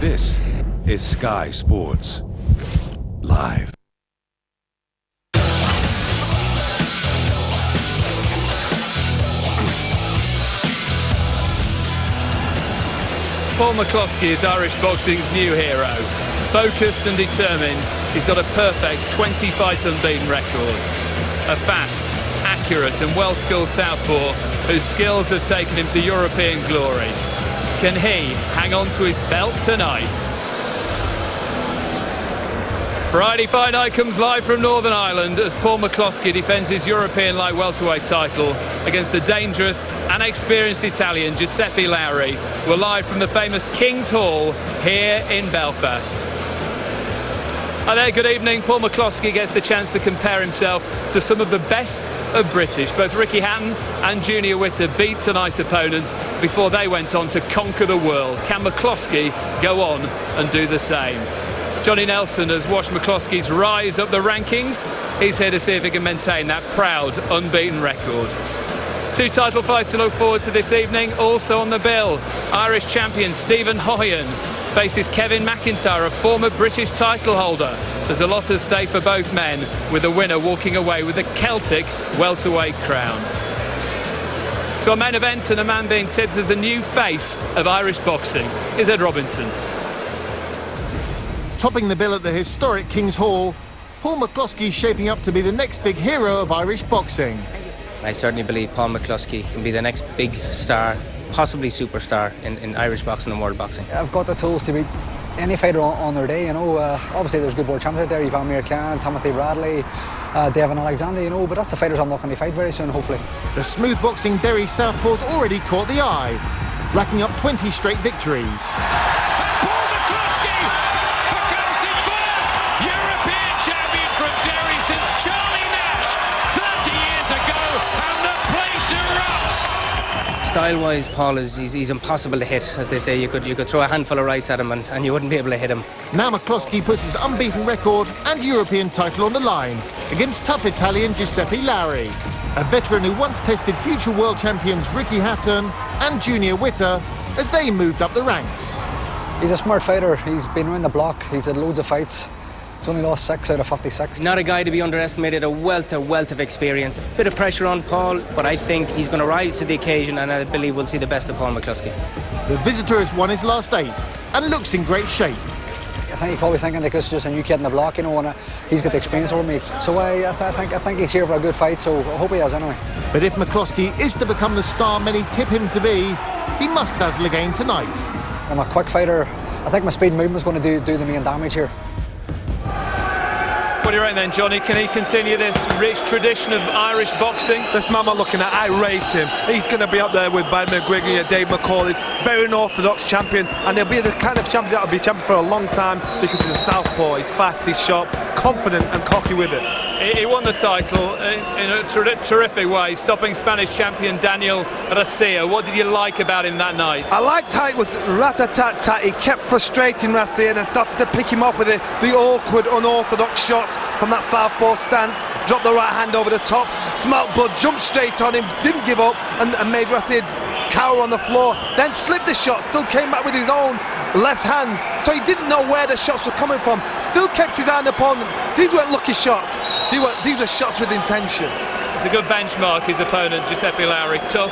This is Sky Sports Live. Paul McCloskey is Irish boxing's new hero. Focused and determined, he's got a perfect 20-fight unbeaten record. A fast, accurate and well-skilled southpaw whose skills have taken him to European glory. Can he hang on to his belt tonight? Friday Fight Night comes live from Northern Ireland as Paul McCloskey defends his European light welterweight title against the dangerous and experienced Italian Giuseppe Lauri. We're live from the famous King's Hall here in Belfast. Hi there, good evening. Paul McCloskey gets the chance to compare himself to some of the best of British. Both Ricky Hatton and Junior Witter beat tonight's opponents before they went on to conquer the world. Can McCloskey go on and do the same? Johnny Nelson has watched McCloskey's rise up the rankings. He's here to see if he can maintain that proud, unbeaten record. Two title fights to look forward to this evening. Also on the bill, Irish champion Stephen Haughian faces Kevin McIntyre, a former British title holder. There's a lot at stake for both men, with the winner walking away with the Celtic welterweight crown. To our main event, and a man being tipped as the new face of Irish boxing is Ed Robinson. Topping the bill at the historic King's Hall, Paul McCloskey is shaping up to be the next big hero of Irish boxing. I certainly believe Paul McCloskey can be the next big star, possibly superstar in Irish boxing and world boxing. I've got the tools to beat any fighter on their day, you know. Obviously there's good world champions out there, Ivan Mir-Khan, Timothy Bradley, Devin Alexander, you know, but that's the fighters I'm looking to fight very soon, hopefully. The smooth boxing Derry southpaw's already caught the eye, racking up 20 straight victories. Paul McCloskey becomes the first European champion from Derry since Charlie Nash 30 years ago, and the place erupts. Style-wise, Paul he's impossible to hit, as they say. You could throw a handful of rice at him and you wouldn't be able to hit him. Now McCloskey puts his unbeaten record and European title on the line against tough Italian Giuseppe Lauri, a veteran who once tested future world champions Ricky Hatton and Junior Witter as they moved up the ranks. He's a smart fighter, he's been around the block, he's had loads of fights. He's only lost 6 out of 56. Not a guy to be underestimated, a wealth of experience. Bit of pressure on Paul, but I think he's going to rise to the occasion, and I believe we'll see the best of Paul McCloskey. The visitor has won his last 8 and looks in great shape. I think he's probably thinking that this is just a new kid in the block, you know, and he's got the experience over me. So I think he's here for a good fight, so I hope he has anyway. But if McCloskey is to become the star many tip him to be, he must dazzle again tonight. I'm a quick fighter. I think my speed and movement's going to do the main damage here. What do you reckon then, Johnny? Can he continue this rich tradition of Irish boxing? This man I'm looking at, I rate him. He's going to be up there with Barry McGuigan and Dave McCauley. Very unorthodox champion, and he'll be the kind of champion that will be champion for a long time because he's a southpaw. He's fast, he's sharp, confident and cocky with it. He won the title in a terrific way, stopping Spanish champion Daniel Racia. What did you like about him that night? I liked how it was rat-a-tat-tat. He kept frustrating Racia and then started to pick him off with the awkward, unorthodox shots from that southpaw stance. Dropped the right hand over the top, smelt blood, jumped straight on him, didn't give up and made Racia cower on the floor, then slipped the shot, still came back with his own left hands, so he didn't know where the shots were coming from, still kept his eye on the opponent. These weren't lucky shots, these were shots with intention. It's a good benchmark, his opponent Giuseppe Lauri. Tough,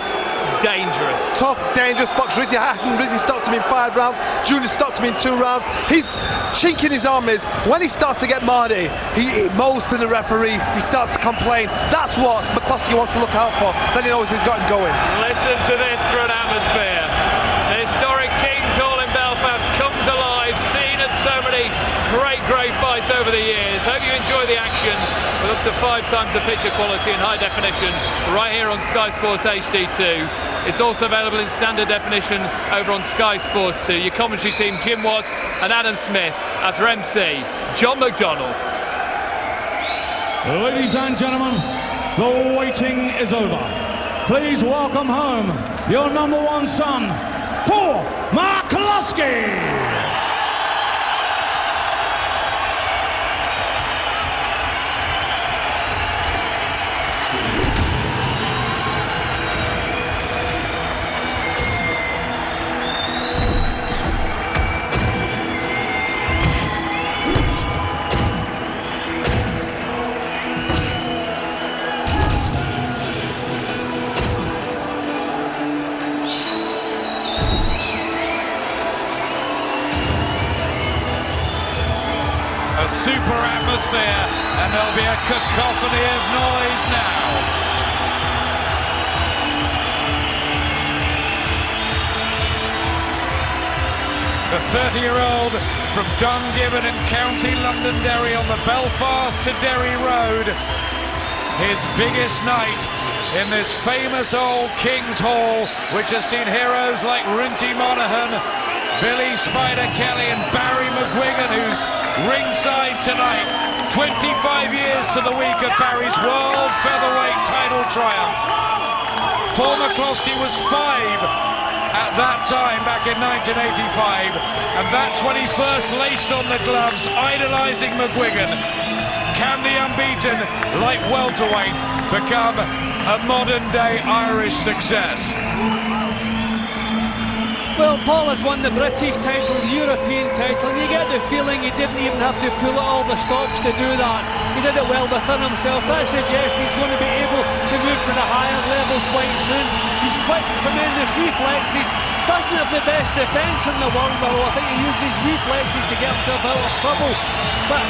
dangerous. Tough, dangerous box. Ricky Hatton stopped him in 5 rounds, Junior stopped him in 2 rounds. His chink in his arm is when he starts to get mardy, he moans to the referee, he starts to complain. That's what McCloskey wants to look out for, then he knows he's got him going. Listen to this for an atmosphere. The historic King's Hall in Belfast comes alive, seen at so many great fights over the years. Hope you enjoy the action with up to 5 times the picture quality in high definition right here on Sky Sports HD2. It's also available in standard definition over on Sky Sports 2. Your commentary team Jim Watts and Adam Smith, after MC John McDonald. Ladies and gentlemen, the waiting is over. Please welcome home your #1 son, Paul McCloskey. super atmosphere, and there'll be a cacophony of noise now. The 30-year-old from Dungiven in County Londonderry on the Belfast to Derry Road. His biggest night in this famous old King's Hall, which has seen heroes like Rinty Monaghan, Billy Spider Kelly and Barry McGuigan, who's ringside tonight. 25 years to the week of Barry's world featherweight title triumph. Paul McCloskey was 5 at that time back in 1985, and that's when he first laced on the gloves, idolising McGuigan. Can the unbeaten light welterweight become a modern-day Irish success? Well, Paul has won the British title, the European title, and you get the feeling he didn't even have to pull out all the stops to do that. He did it well within himself. That suggests he's going to be able to move to the higher level quite soon. He's quick, tremendous reflexes, doesn't have the best defence in the world, though. I think he used his reflexes to get himself out of trouble. But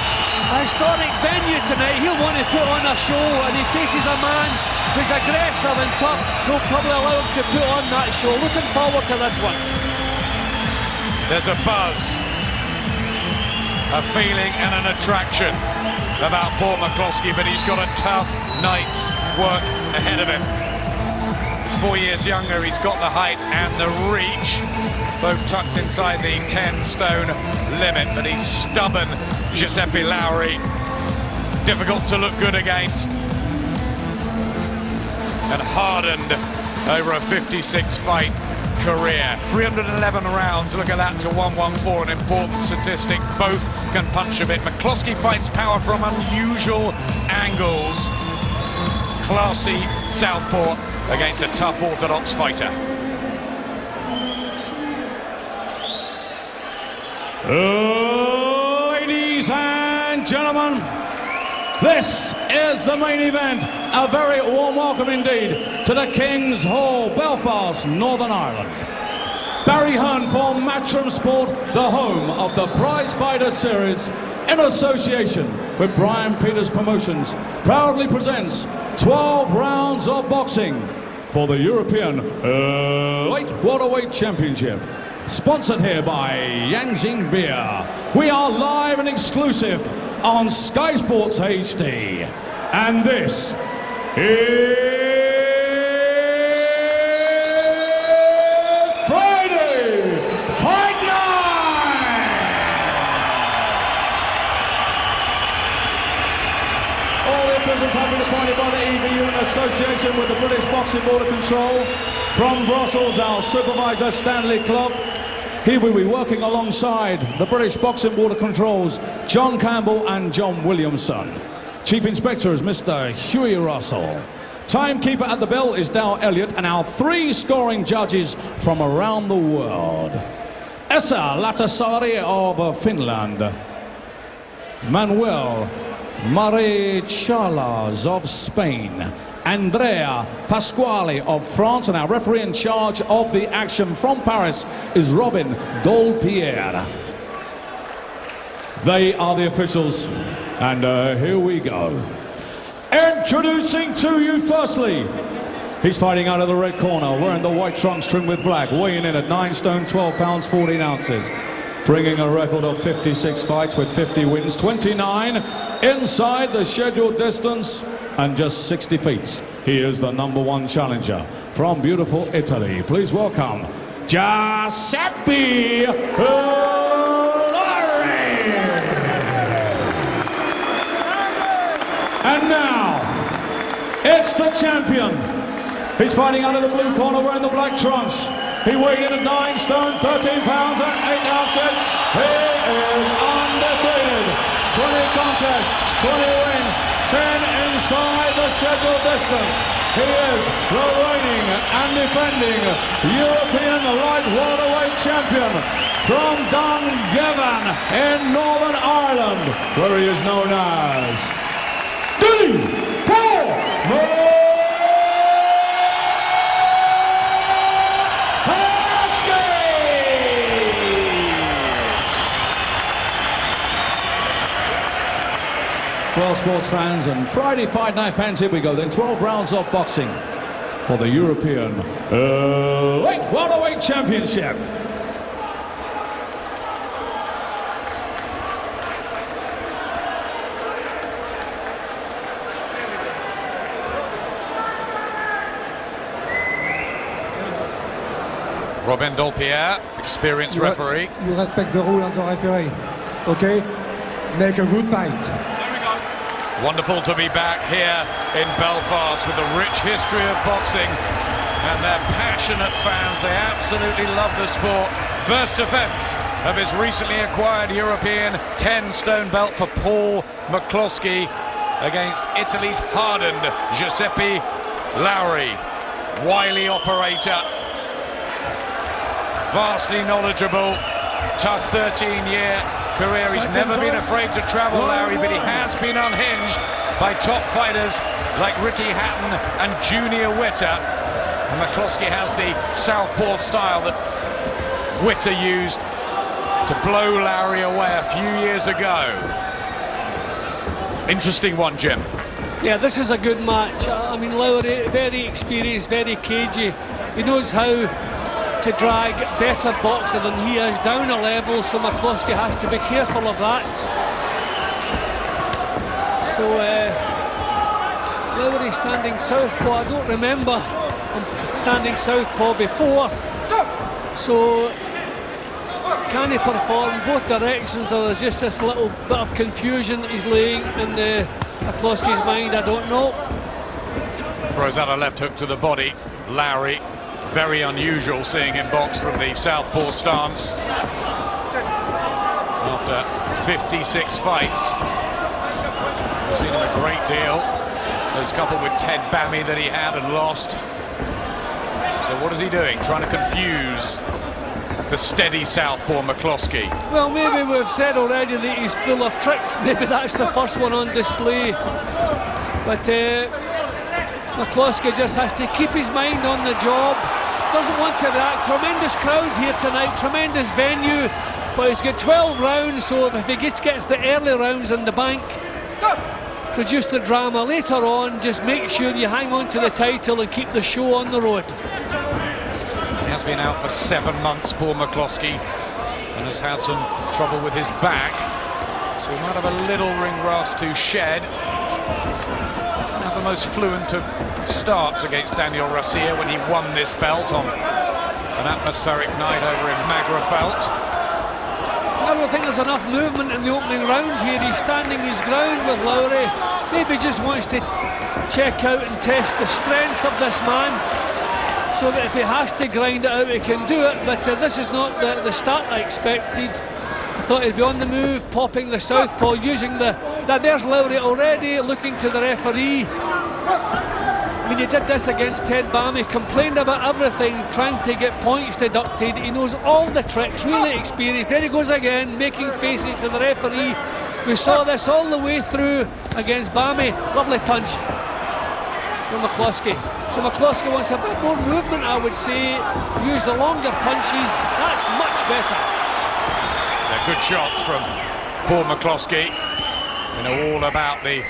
a historic venue tonight, he'll want to put on a show, and he faces a man who's aggressive and tough, who'll probably allow him to put on that show. Looking forward to this one. There's a buzz, a feeling and an attraction about Paul McCloskey, but he's got a tough night's work ahead of him. He's 4 years younger, he's got the height and the reach, both tucked inside the 10-stone limit, but he's stubborn. Giuseppe Lauri, difficult to look good against, and hardened over a 56-fight career. 311 rounds, look at that, to 114, an important statistic. Both can punch a bit. McCloskey finds power from unusual angles. Classy southpaw against a tough orthodox fighter. Ladies and gentlemen, this is the main event. A very warm welcome indeed to the King's Hall, Belfast, Northern Ireland. Barry Hearn for Matchroom Sport, the home of the Prize Fighter Series, in association with Brian Peters Promotions, proudly presents 12 rounds of boxing for the European Light Welterweight Championship. Sponsored here by Yangzing Beer. We are live and exclusive on Sky Sports HD. And this is Friday Fight Night! All the officials have been appointed by the EBU in association with the British Boxing Board of Control. From Brussels, our supervisor Stanley Clough. He will be working alongside the British Boxing Board of Control's John Campbell and John Williamson. Chief Inspector is Mr. Huey Russell. Timekeeper at the bell is Dow Elliott, and our 3 scoring judges from around the world. Esa Latasari of Finland. Manuel Marichalas of Spain. Andrea Pasquale of France, and our referee in charge of the action from Paris is Robin Dolpierre. They are the officials, and here we go. Introducing to you firstly, he's fighting out of the red corner, wearing the white trunks trimmed with black, weighing in at 9 stone, 12 pounds, 14 ounces. Bringing a record of 56 fights with 50 wins, 29 inside the scheduled distance, and just 60 feet. He is the #1 challenger from beautiful Italy. Please welcome Giuseppe Lauri. And now, it's the champion. He's fighting out of the blue corner, wearing the black trunks. He weighed in at 9 stone, 13 pounds and 8 ounces. He is undefeated. 20 contests, 20 wins, 10 inside the scheduled distance. He is the reigning and defending European light welterweight champion from Dungiven in Northern Ireland, where he is known as Paul McCloskey. Well, sports fans and Friday Fight Night fans, here we go then. 12 rounds of boxing for the European Light Welterweight Championship. Robin Dolpierre, experienced referee. You respect the rule and the referee, okay? Make a good fight. Wonderful to be back here in Belfast with a rich history of boxing and their passionate fans. They absolutely love the sport. First defence of his recently acquired European 10-stone belt for Paul McCloskey against Italy's hardened Giuseppe Lauri. Wily operator, vastly knowledgeable, tough 13-year career. He's never been afraid to travel, Lauri, but he has been unhinged by top fighters like Ricky Hatton and Junior Witter. And McCloskey has the southpaw style that Witter used to blow Lauri away a few years ago. Interesting one, Jim. Yeah, this is a good match. I mean, Lauri, very experienced, very cagey. He knows how to drag better boxer than he is down a level, so McCloskey has to be careful of that. So Lauri standing southpaw. I don't remember him standing southpaw before, so can he perform both directions, or is just this little bit of confusion he's laying in McCloskey's mind? I don't know. Throws out a left hook to the body. Lauri, very unusual seeing him box from the southpaw stance after 56 fights. We've seen him a great deal, those coupled with Ted Bammy that he had and lost. So what is he doing? Trying to confuse the steady southpaw McCloskey. Well, maybe we've said already that he's full of tricks. Maybe that's the first one on display, but McCloskey just has to keep his mind on the job. Doesn't want to react. Tremendous crowd here tonight, tremendous venue, but he's got 12 rounds, so if he gets the early rounds in the bank, produce the drama later on. Just make sure you hang on to the title and keep the show on the road. He has been out for 7 months, Paul McCloskey, and has had some trouble with his back, so he might have a little ring rust to shed. Have the most fluent of starts against Daniel Garcia when he won this belt on an atmospheric night over in Magrafelt. I don't think there's enough movement in the opening round here. He's standing his ground with Lauri. Maybe just wants to check out and test the strength of this man, so that if he has to grind it out, he can do it. But this is not the start I expected. I thought he'd be on the move, popping the southpaw, using there's Lauri already looking to the referee. I mean, he did this against Ted Bammy, complained about everything, trying to get points deducted. He knows all the tricks, really experienced. There he goes again, making faces to the referee. We saw this all the way through against Bammy. Lovely punch from McCloskey. So McCloskey wants a bit more movement, I would say. Use the longer punches. That's much better. They're good shots from Paul McCloskey. You know all about the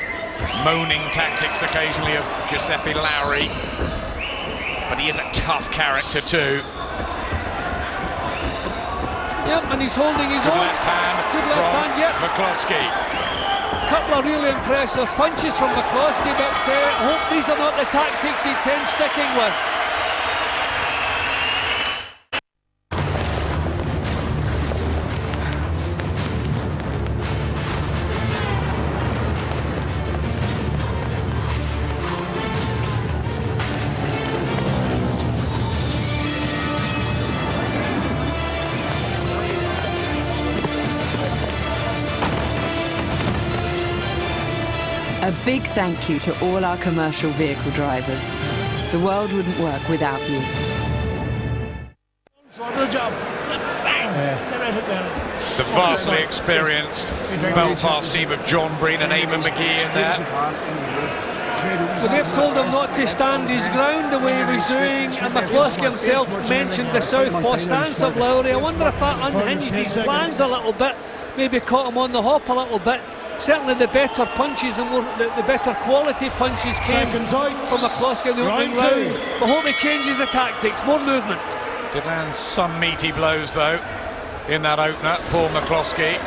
moaning tactics occasionally of Giuseppe Lauri, but he is a tough character too. Yep, and he's holding his own. Left hand. Good left hand, yep. McCloskey. Couple of really impressive punches from McCloskey, but I hope these are not the tactics he tends sticking with. A big thank you to all our commercial vehicle drivers. The world wouldn't work without you. Good job. The vastly experienced Belfast team of John Breen and Eamon McGee in there. So they've told him not to stand his ground the way he was doing, and McCloskey himself mentioned the southpaw stance of Lauri. I wonder if that unhinged his plans a little bit, maybe caught him on the hop a little bit. certainly the better punches and the better quality punches came from McCloskey in the opening round. But hope he changes the tactics, more movement. Did land some meaty blows though in that opener. Paul McCloskey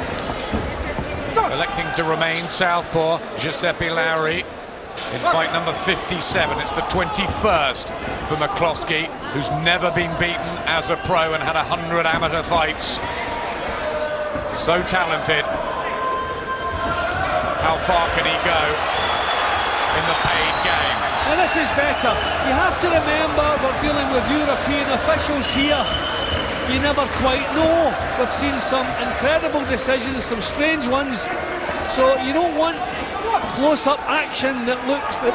electing to remain southpaw. Giuseppe Lauri in fight number 57. It's the 21st for McCloskey, who's never been beaten as a pro and had 100 amateur fights. So talented. How far can he go in the paid game? Now this is better. You have to remember we're dealing with European officials here. You never quite know. We've seen some incredible decisions, some strange ones. So you don't want close-up action that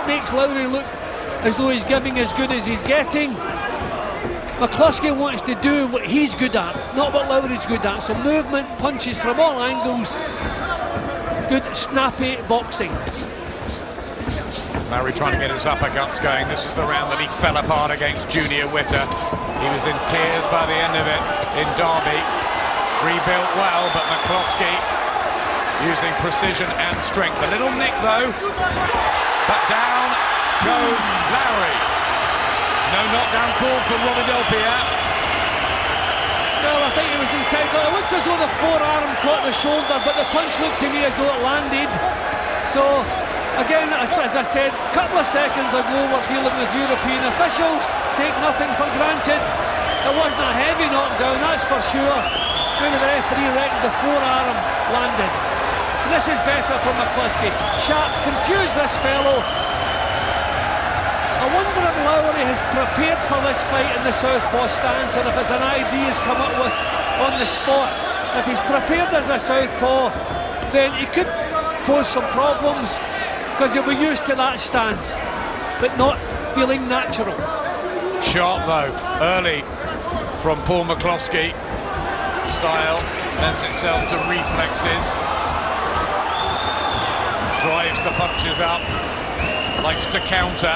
makes Lauri look as though he's giving as good as he's getting. McCloskey wants to do what he's good at, not what Lauri's good at. So movement, punches from all angles, good snappy boxing. Lauri trying to get his uppercuts going. This is the round that he fell apart against Junior Witter. He was in tears by the end of it in Derby. Rebuilt well, but McCloskey using precision and strength. A little nick though, but down goes Lauri. No knockdown call from Robin Del Pierre. Well, I think he was entitled. It looked as though the forearm caught the shoulder, but the punch looked to me as though it landed. So, again, as I said a couple of seconds ago, we're dealing with European officials. Take nothing for granted. It wasn't a heavy knockdown, that's for sure. Maybe the referee reckoned the forearm landed. This is better for McCloskey. Sharp, confuse this fellow. I wonder if Lauri has prepared for this fight in the southpaw stance, or if it's an idea he's come up with on the spot. If he's prepared as a southpaw, then he could pose some problems, because he'll be used to that stance, but not feeling natural. Sharp though, early from Paul McCloskey. Style lends itself to reflexes. Drives the punches up, likes to counter.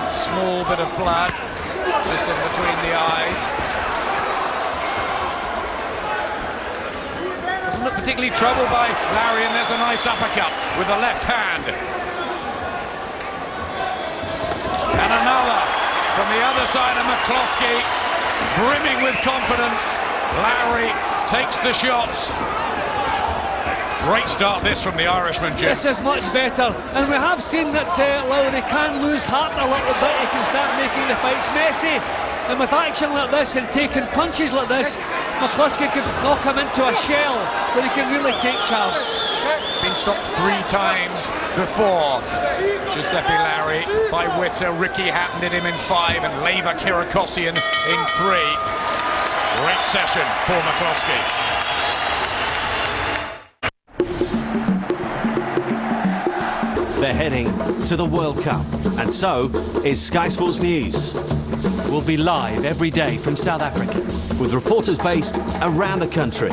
Small bit of blood just in between the eyes. Doesn't look particularly troubled by Lauri, and there's a nice uppercut with the left hand. And another from the other side of McCloskey, brimming with confidence. Lauri takes the shots. Great start this from the Irishman, Jim. This is much better, and we have seen that Lauri can lose heart a little bit. He can start making the fights messy, and with action like this and taking punches like this, McCloskey could knock him into a shell where he can really take charge. He's been stopped 3 times before. Giuseppe Lauri by Witter. Ricky Hatton did him in 5, and Leva Kirakossian in 3. Great session, Paul McCloskey. They're heading to the World Cup, and so is Sky Sports News. We'll be live every day from South Africa, with reporters based around the country,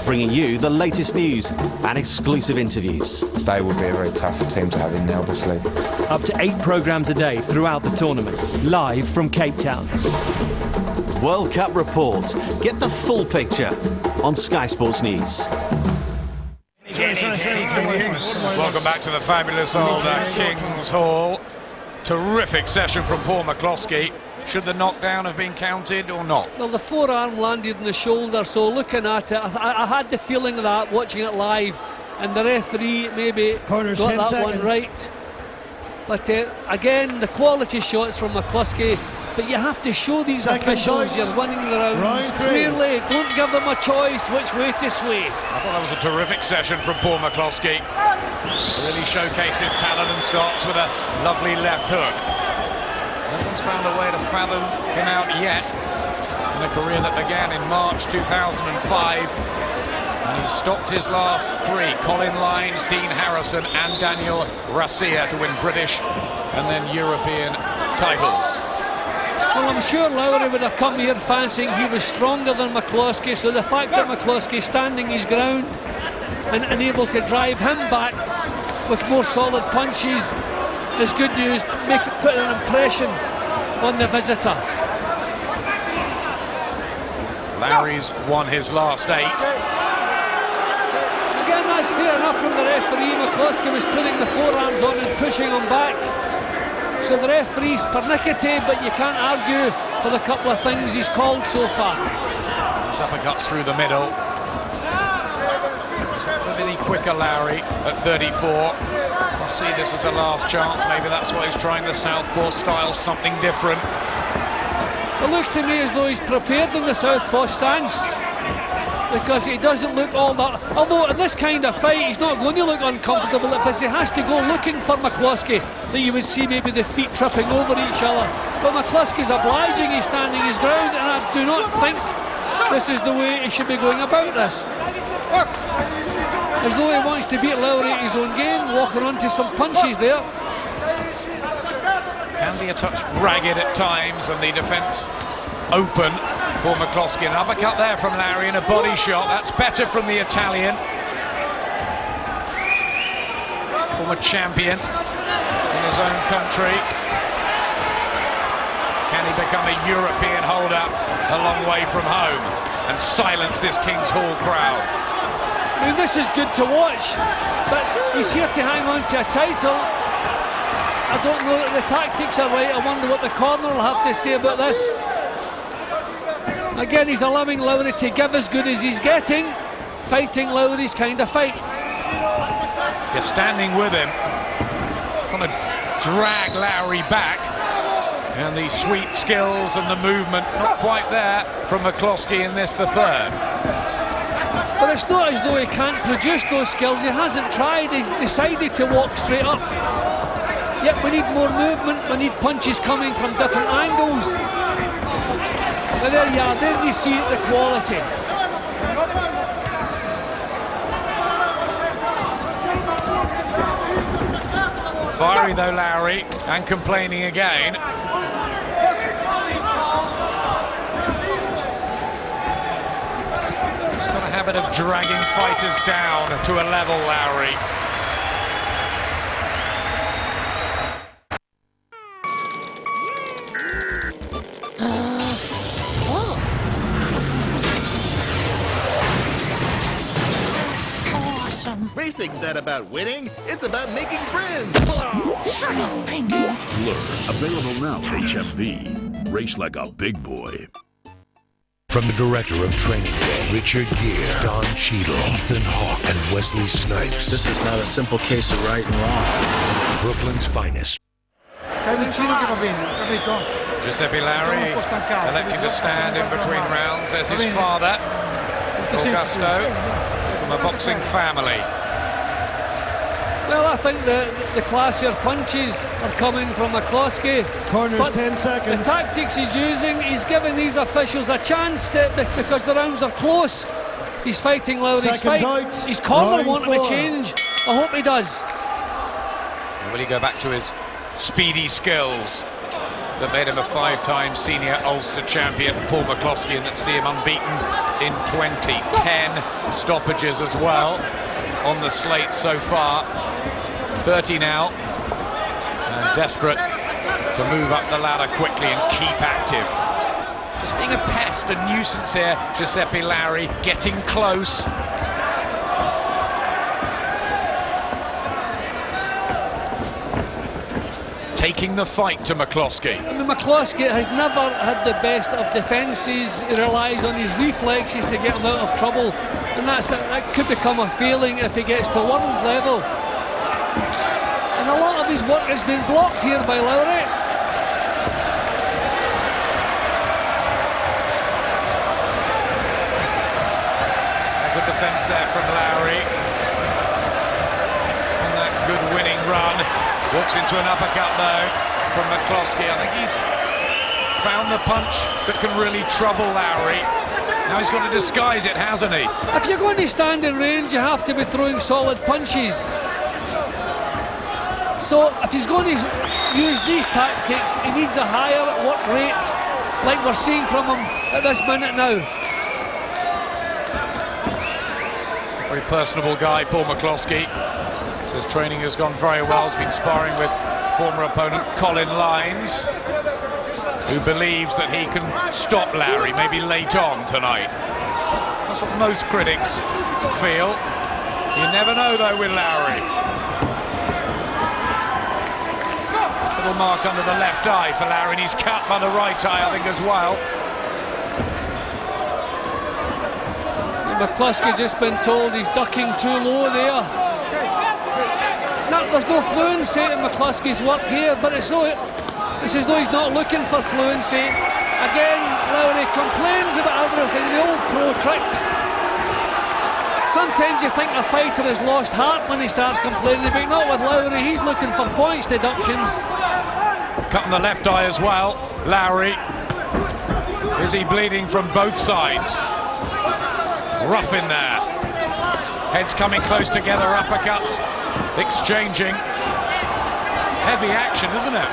bringing you the latest news and exclusive interviews. They will be a very tough team to have in there, obviously. Up to 8 programmes a day throughout the tournament, live from Cape Town. World Cup Report. Get the full picture on Sky Sports News. Welcome back to the fabulous old King's Hall. Terrific session from Paul McCloskey. Should the knockdown have been counted or not? Well, the forearm landed in the shoulder, so looking at it, I had the feeling of that watching it live, and the referee maybe Corners, got 10 that seconds. one right. But again, the quality shots from McCloskey. But you have to show these officials you're winning the rounds clearly. Don't give them a choice which way to sway. I thought that was a terrific session from Paul McCloskey. Really showcases talent and starts with a lovely left hook. No one's found a way to fathom him out yet in a career that began in March 2005. And he stopped his last 3. Colin Lines, Dean Harrison and Daniel Racia to win British and then European titles. Well, I'm sure Lauri would have come here fancying he was stronger than McCloskey, so the fact that McCloskey standing his ground and able to drive him back with more solid punches is good news, put an impression on the visitor. Lauri's won his last 8. Again, that's fair enough from the referee. McCloskey was putting the forearms on and pushing him back. So the referee's pernickety, but you can't argue for the couple of things he's called so far. His uppercuts through the middle. A bit quicker, Lauri at 34. I see this as a last chance. Maybe that's why he's trying the southpaw style, something different. It looks to me as though he's prepared in the southpaw stance, because he doesn't look all that. Although in this kind of fight, he's not going to look uncomfortable, because he has to go looking for McCloskey, that you would see maybe the feet tripping over each other. But McCloskey's obliging, he's standing his ground, and I do not think this is the way he should be going about this. As though he wants to beat Lauri at his own game, walking onto some punches there. Can be a touch ragged at times, and the defence open for McCloskey. An uppercut there from Lauri and a body shot. That's better from the Italian. Former champion in his own country. Can he become a European holder a long way from home and silence this King's Hall crowd? I mean, this is good to watch, but he's here to hang on to a title. I don't know that the tactics are right. I wonder what the corner will have to say about this. Again, he's allowing Lauri to give as good as he's getting. Fighting Lauri's kind of fight. You're standing with him, trying to drag Lauri back. And the sweet skills and the movement, not quite there from McCloskey in this, the third. But it's not as though he can't produce those skills. He hasn't tried. He's decided to walk straight up. Yet we need more movement. We need punches coming from different angles. But there you are. There you see the quality. Fiery though, Lauri, and complaining again. He's got a habit of dragging fighters down to a level, Lauri. Racing's not about winning, it's about making friends. Shut up, Pinky. Blur, available now at HMV. Race like a big boy. From the director of Training Day, Richard Gere, Don Cheadle, Ethan Hawke, and Wesley Snipes. This is not a simple case of right and wrong. Brooklyn's finest. Giuseppe Lauri electing to stand in between rounds as his father, Augusto, from a boxing family. Well, I think the classier punches are coming from McCloskey. Corners, 10 seconds. The tactics he's using, he's giving these officials a chance to, because the rounds are close. He's fighting Lauri's fight. Out. His corner Round wanting 4. to change. I hope he does. Will he go back to his speedy skills that made him a 5-time senior Ulster champion, Paul McCloskey, and let's see him unbeaten in 20. 10 stoppages as well on the slate so far. 30 now, and desperate to move up the ladder quickly and keep active. Just being a pest, a nuisance here, Giuseppe Lauri, getting close. Taking the fight to McCloskey. I mean, McCloskey has never had the best of defences. He relies on his reflexes to get him out of trouble, and that could become a failing if he gets to world level. And a lot of his work has been blocked here by Lauri. A good defence there from Lauri. On that good winning run. Walks into an uppercut though from McCloskey. I think he's found the punch that can really trouble Lauri. Now he's got to disguise it, hasn't he? If you're going to stand in range, you have to be throwing solid punches. So if he's going to use these tactics, he needs a higher work rate, like we're seeing from him at this minute now. Very personable guy, Paul McCloskey. Says training has gone very well. He's been sparring with former opponent Colin Lines, who believes that he can stop Lauri maybe late on tonight. That's what most critics feel. You never know, though, with Lauri. Little mark under the left eye for Lauri, and he's cut by the right eye, I think, as well. McCloskey just been told he's ducking too low there. No, there's no fluency in McCloskey's work here, but it's as though he's not looking for fluency. Again, Lauri complains about everything, the old pro tricks. Sometimes you think a fighter has lost heart when he starts complaining, but not with Lauri. He's looking for points deductions. Cut on the left eye as well. Lauri. Is he bleeding from both sides? Rough in there. Heads coming close together, uppercuts exchanging. Heavy action, isn't it?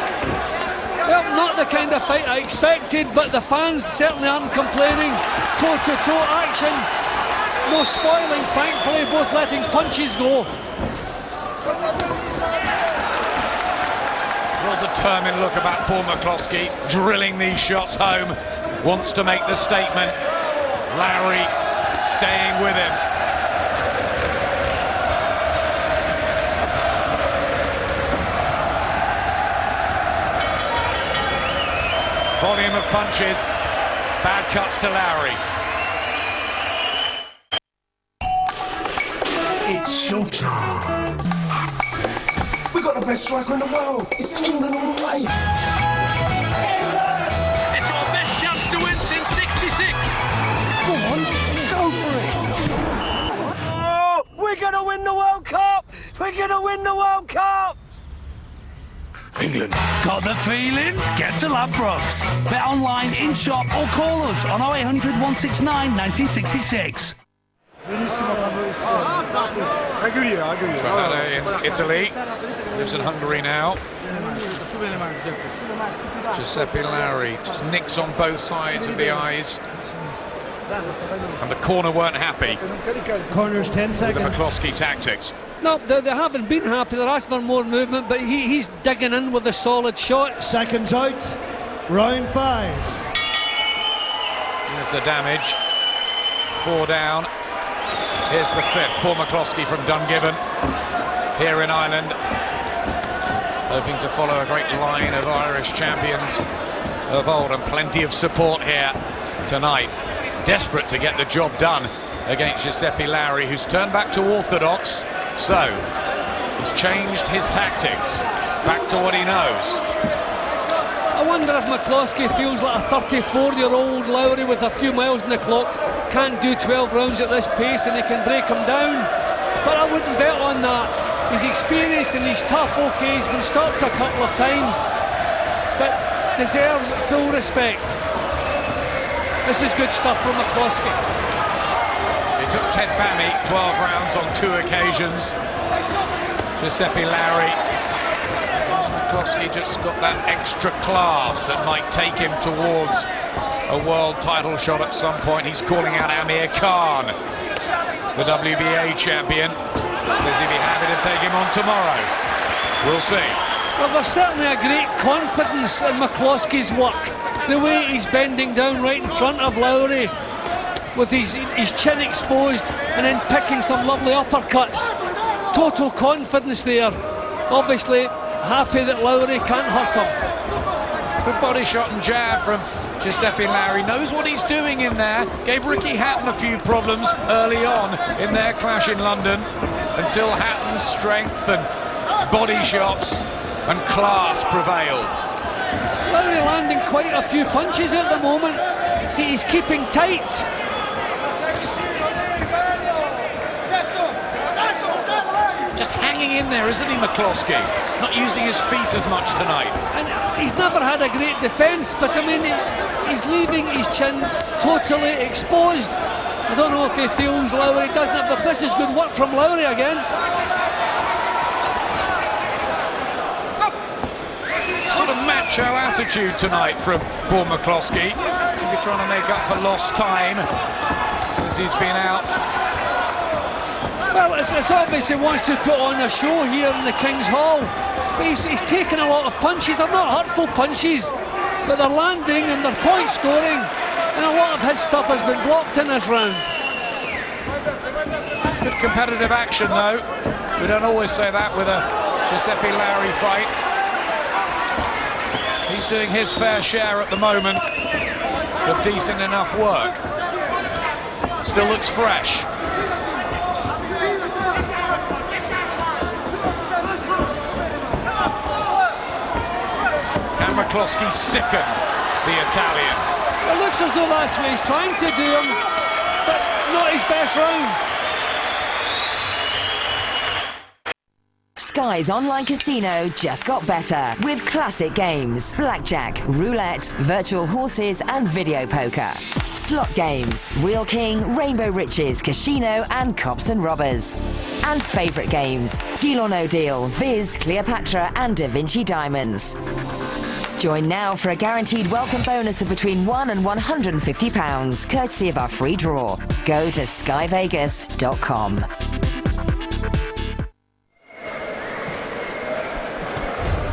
Well, not the kind of fight I expected, but the fans certainly aren't complaining. Toe-to-toe action. No spoiling, thankfully, both letting punches go. Well, determined look about Paul McCloskey, drilling these shots home. Wants to make the statement. Lauri staying with him. Volume of punches, bad cuts to Lauri. It's showtime. We got the best striker in the world. It's England all the way. It's our best chance to win since '66. Go on, go for it. Oh, we're going to win the World Cup. We're going to win the World Cup. England. Got the feeling? Get to Ladbrokes. Bet online, in shop, or call us on 0800 169 1966. Tranada in Italy, lives in Hungary now. Giuseppe Lauri just nicks on both sides of the eyes. And the corner weren't happy. Corner's 10 seconds. With the McCloskey tactics. No, they haven't been happy. They're asking for more movement, but he's digging in with a solid shot. Seconds out. Round 5. Here's the damage. 4 down. Here's the 5th. Paul McCloskey from Dungiven here in Ireland, hoping to follow a great line of Irish champions of old, and plenty of support here tonight. Desperate to get the job done against Giuseppe Lauri, who's turned back to orthodox, so he's changed his tactics back to what he knows. I wonder if McCloskey feels like a 34-year-old Lauri with a few miles on the clock can't do 12 rounds at this pace and he can break him down. But I wouldn't bet on that. He's experienced and he's tough, okay, he's been stopped a couple of times, but deserves full respect. This is good stuff from McCloskey. He took Ted Bammy 12 rounds on 2 occasions. Giuseppe Lauri. McCloskey just got that extra class that might take him towards a world title shot at some point. He's calling out Amir Khan, the WBA champion. Says he'd be happy to take him on tomorrow. We'll see. Well, there's certainly a great confidence in McCloskey's work. The way he's bending down right in front of Lauri with his chin exposed and then picking some lovely uppercuts. Total confidence there. Obviously happy that Lauri can't hurt him. Good body shot and jab from Giuseppe Lauri. Knows what he's doing in there. Gave Ricky Hatton a few problems early on in their clash in London, until Hatton's strength and body shots and class prevailed. Lauri landing quite a few punches at the moment. See, he's keeping tight. Just hanging in there, isn't he, McCloskey? Not using his feet as much tonight. And he's never had a great defence, but I mean, he's leaving his chin totally exposed. I don't know if he feels Lauri doesn't have the... This is good work from Lauri again. Sort of macho attitude tonight from Paul McCloskey. Maybe trying to make up for lost time since he's been out. Well, it's obvious he wants to put on a show here in the King's Hall. But he's taken a lot of punches. They're not hurtful punches, but they're landing and they're point scoring. And a lot of his stuff has been blocked in this round. Good competitive action, though. We don't always say that with a Giuseppe Lauri fight. He's doing his fair share at the moment of decent enough work. Still looks fresh. Can McCloskey sicken the Italian? It looks as though that's what he's trying to do, but not his best round. Sky's online casino just got better with classic games, blackjack, roulette, virtual horses and video poker. Slot games, Real King, Rainbow Riches, Casino and Cops and Robbers. And favourite games, Deal or No Deal, Viz, Cleopatra and Da Vinci Diamonds. Join now for a guaranteed welcome bonus of between £1 and £150, courtesy of our free draw. Go to skyvegas.com.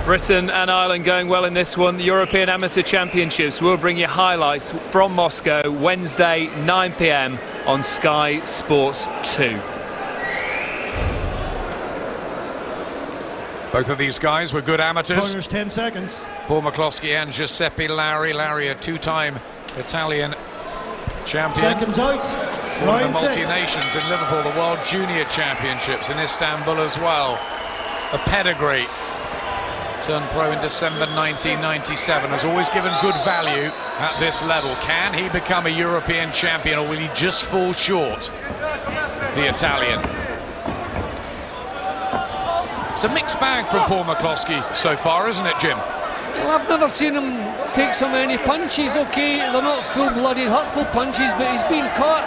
Britain and Ireland going well in this one. The European Amateur Championships will bring you highlights from Moscow Wednesday 9 p.m. on Sky Sports 2. Both of these guys were good amateurs. Corners 10 seconds. Paul McCloskey and Giuseppe Lauri. Lauri, a two-time Italian champion. Seconds out. Won the multi-nations in Liverpool, the World Junior Championships in Istanbul as well. A pedigree. Turned pro in December 1997. Has always given good value at this level. Can he become a European champion, or will he just fall short? The Italian. It's a mixed bag from Paul McCloskey so far, isn't it, Jim? Well, I've never seen him take so many punches. Okay, they're not full-blooded, hurtful punches, but he's been caught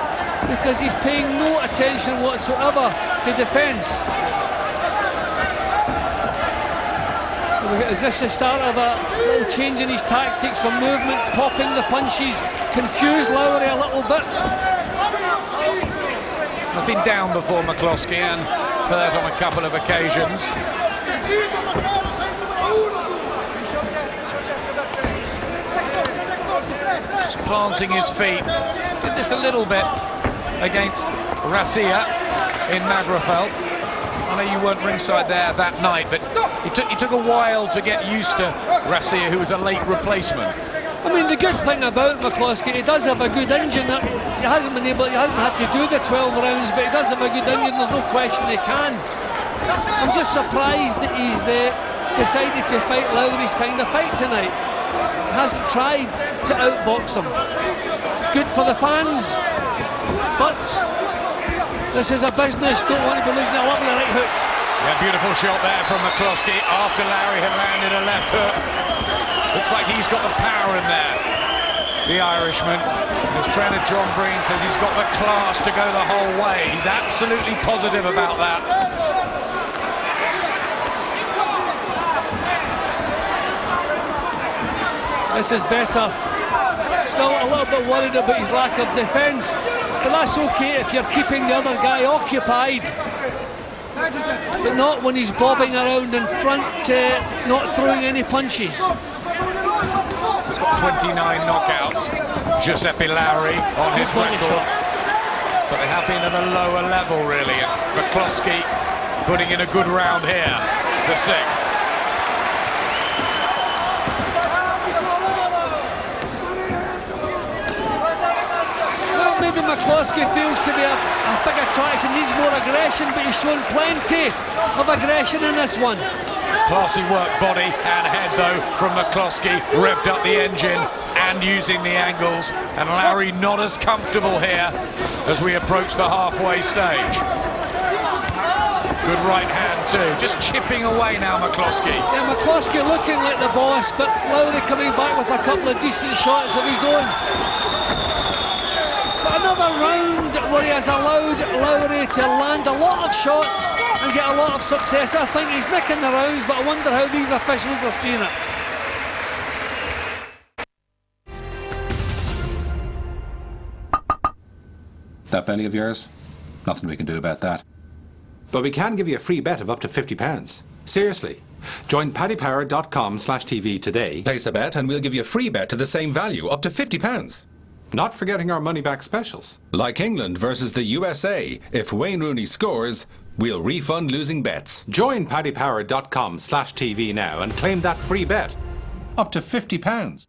because he's paying no attention whatsoever to defence. Is this the start of a little change in his tactics or movement, popping the punches, confused Lauri a little bit? Has been down before, McCloskey, and hurt on a couple of occasions. Just planting his feet. Did this a little bit against Rassia in Magrafeld. I know you weren't ringside there that night, but he took a while to get used to Rassia, who was a late replacement. I mean, the good thing about McCloskey, he does have a good engine. He hasn't had to do the 12 rounds, but he does have a good engine. There's no question he can. I'm just surprised that he's decided to fight Lauri's kind of fight tonight. He hasn't tried to outbox him. Good for the fans, but this is a business. Don't want to be losing a lovely right hook. Yeah, beautiful shot there from McCloskey after Lauri had landed a left hook. Looks like he's got the power in there, the Irishman. His trainer John Breen says he's got the class to go the whole way. He's absolutely positive about that. This is better. Still a little bit worried about his lack of defence, but that's okay if you're keeping the other guy occupied. But not when he's bobbing around in front, not throwing any punches. He's got 29 knockouts, Giuseppe Lauri on his record. But they have been at a lower level, really. And McCloskey putting in a good round here, the sixth. Well, maybe McCloskey feels to be a big attraction, needs more aggression, but he's shown plenty of aggression in this one. Classy work, body and head, though, from McCloskey. Revved up the engine and using the angles. And Lauri not as comfortable here as we approach the halfway stage. Good right hand, too. Just chipping away now, McCloskey. Yeah, McCloskey looking like the boss, but Lauri coming back with a couple of decent shots of his own. But another round where he has allowed Lauri to land a lot of shots and get a lot of success. I think he's nicking the rounds, but I wonder how these officials are seeing it. That belly of yours? Nothing we can do about that. But we can give you a free bet of up to £50. Seriously. Join paddypower.com/TV today. Place a bet and we'll give you a free bet to the same value, up to £50. Not forgetting our money-back specials. Like England versus the USA. If Wayne Rooney scores, we'll refund losing bets. Join paddypower.com/TV now and claim that free bet. Up to £50.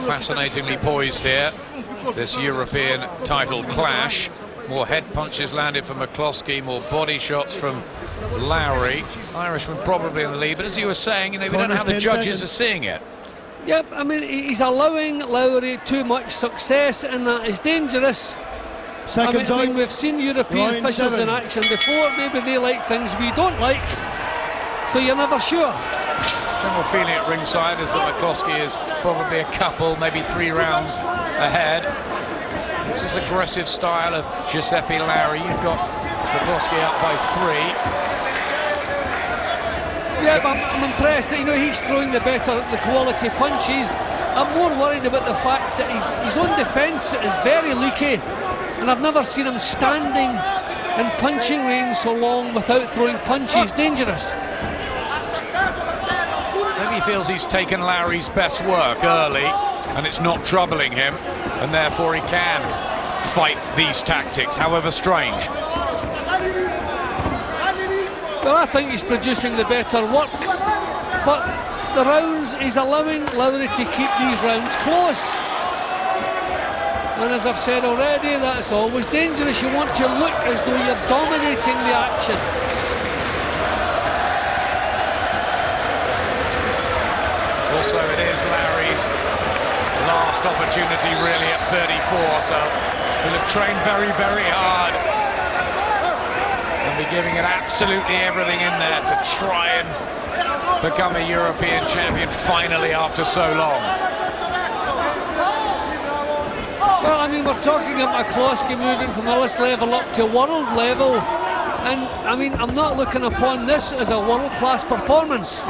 Fascinatingly poised here, this European title clash. More head punches landed from McCloskey, more body shots from Lauri. Irishman probably in the lead, but as you were saying, you know, we don't know how the judges are seeing it. Yep, I mean, he's allowing Lauri too much success, and that is dangerous. I mean, we've seen European officials in action before. Maybe they like things we don't like, so you're never sure. General feeling at ringside is that McCloskey is probably a couple, maybe 3 rounds ahead. This is aggressive style of Giuseppe Lauri. You've got McCloskey up by 3. Yeah, but I'm impressed that, you know, he's throwing the quality punches. I'm more worried about the fact that his own defence is very leaky, and I've never seen him standing in punching range so long without throwing punches. Dangerous. Maybe he feels he's taken Lauri's best work early, and it's not troubling him, and therefore he can fight these tactics, however strange. Well, I think he's producing the better work, but the rounds, he's allowing Lauri to keep these rounds close. And as I've said already, that's always dangerous. You want to look as though you're dominating the action. Also, it is Lauri's last opportunity really at 34, so he'll have trained very, very hard and be giving it absolutely everything in there to try and become a European champion finally after so long. Well, I mean, we're talking about McCloskey moving from the list level up to world level, and I mean, I'm not looking upon this as a world-class performance.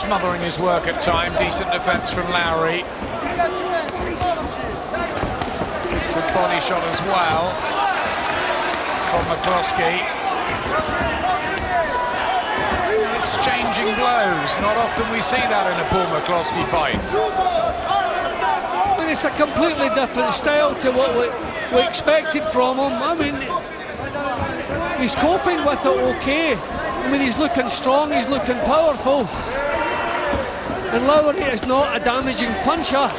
Smothering his work at time, decent defence from Lauri. Good body shot as well from McCloskey. Exchanging blows, not often we see that in a Paul McCloskey fight. I mean, it's a completely different style to what we expected from him. I mean, he's coping with it okay. I mean, he's looking strong, he's looking powerful. And Lauri is not a damaging puncher,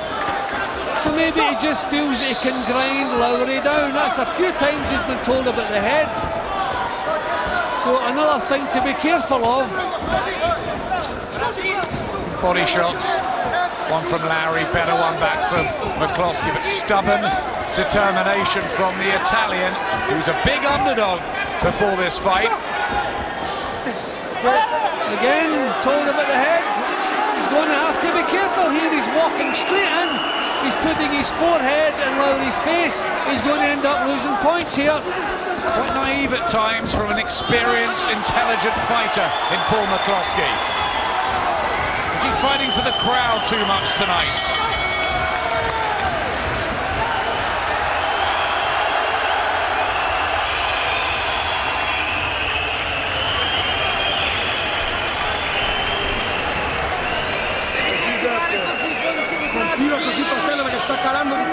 so maybe he just feels he can grind Lauri down. That's a few times he's been told about the head, so another thing to be careful of. Body shots, one from Lauri, better one back from McCloskey, but stubborn determination from the Italian, who's a big underdog before this fight. Again, told about the head. He's going to have to be careful here. He's walking straight in. He's putting his forehead in Lauri's face. He's going to end up losing points here. Quite naive at times from an experienced, intelligent fighter in Paul McCloskey. Is he fighting for the crowd too much tonight?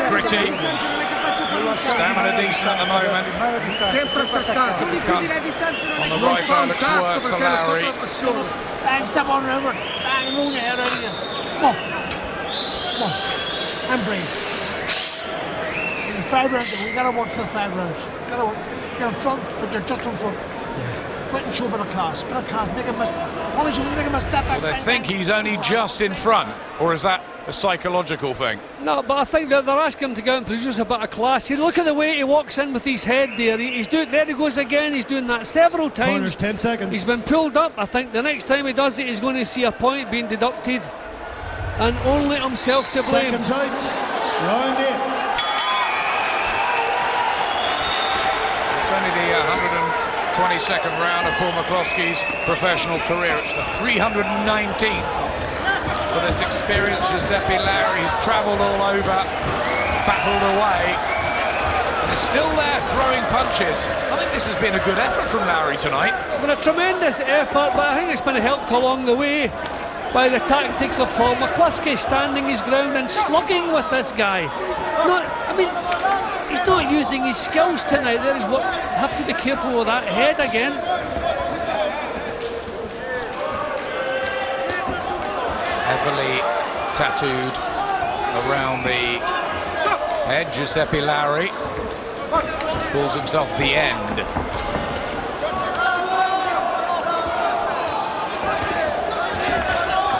Gritty, stamina decent at the moment. Sempre attaccato. On the right eye looks worse for Lauri. Bang, step on over. Bang, move your head out again. Come on. I'm brave. In the 5 rounds, we gotta work for the 5 rounds. Gotta work. You're in front, but you're just in front. Wait and show a bit of class. Make him punish him, make him a step back. Well, they think he's only just in front, or is that a psychological thing? No, but I think that they're asking him to go and produce a bit of class. You look at the way he walks in with his head there. There he goes again. He's doing that several times. Corners, 10 seconds. He's been pulled up. I think the next time he does it, he's going to see a point being deducted, and only himself to blame. Seconds out. Round 8. It's only the 122nd round of Paul McCloskey's professional career. It's the 319th for this experienced Giuseppe Lauri. He's travelled all over, battled away, They're still there throwing punches. I think this has been a good effort from Lauri tonight. It's been a tremendous effort, but I think it's been helped along the way by the tactics of Paul McCloskey, standing his ground and slugging with this guy. He's not using his skills tonight. There is what have to be careful with that head again. Heavily tattooed around the head, Giuseppe Lauri calls himself the End.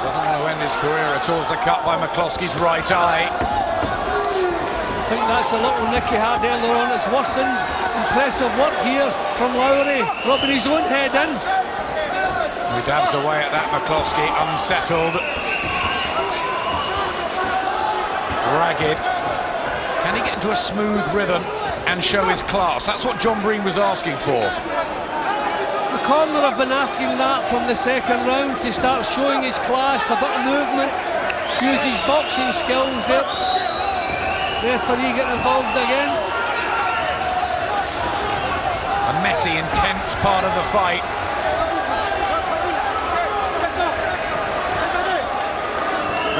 Doesn't want to end his career at all. It's a cut by McCloskey's right eye. I think that's a little nick he had earlier on. It's worsened. Impressive work here from Lauri, rubbing his own head in. He dabs away at that, McCloskey, unsettled. Ragged. Can he get into a smooth rhythm and show his class? That's what John Breen was asking for. The corner have been asking that from the second round, to start showing his class, a bit of movement, use his boxing skills there. Referee getting involved again. A messy, intense part of the fight.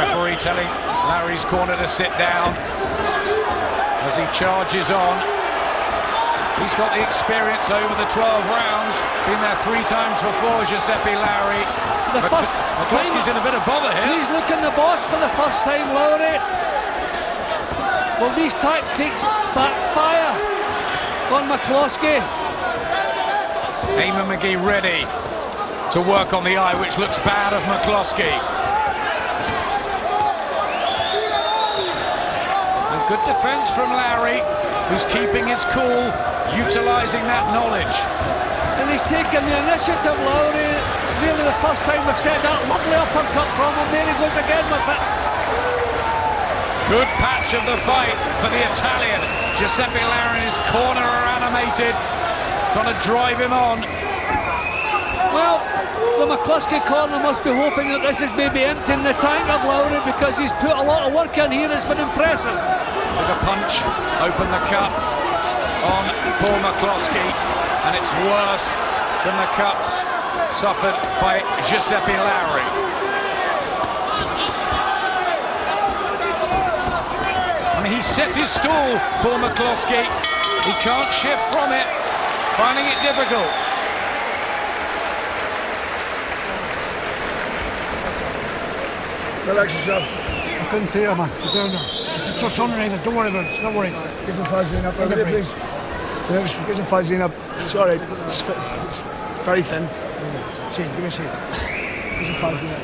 Referee telling Lauri's corner to sit down as he charges on. He's got the experience over the 12 rounds, been there 3 times before, Giuseppe Lauri. McCloskey's in a bit of bother here. He's looking the boss for the first time, Lauri. Will these tactics backfire on McCloskey? Eamon McGee ready to work on the eye, which looks bad of McCloskey. And good defence from Lauri, who's keeping his cool, utilising that knowledge. And he's taken the initiative, Lauri. Really the first time we've said that. Lovely uppercut from him. There he goes again with it. Good patch of the fight for the Italian. Giuseppe Lauri in his corner are animated, trying to drive him on. Well, the McCloskey corner must be hoping that this is maybe emptying the tank of Lauri, because he's put a lot of work in here. It's been impressive. With a punch, open the cut on Paul McCloskey, and it's worse than the cuts suffered by Giuseppe Lauri. I mean, he set his stall, Paul McCloskey. He can't shift from it, finding it difficult. Relax yourself. I couldn't see you, man. I don't know. It's just underneath. Don't worry about it. Don't worry. Get some Vaseline up, will you, please? Get some Vaseline up. It's all right. It's very thin. Shake, give me a shake. Get some Vaseline up.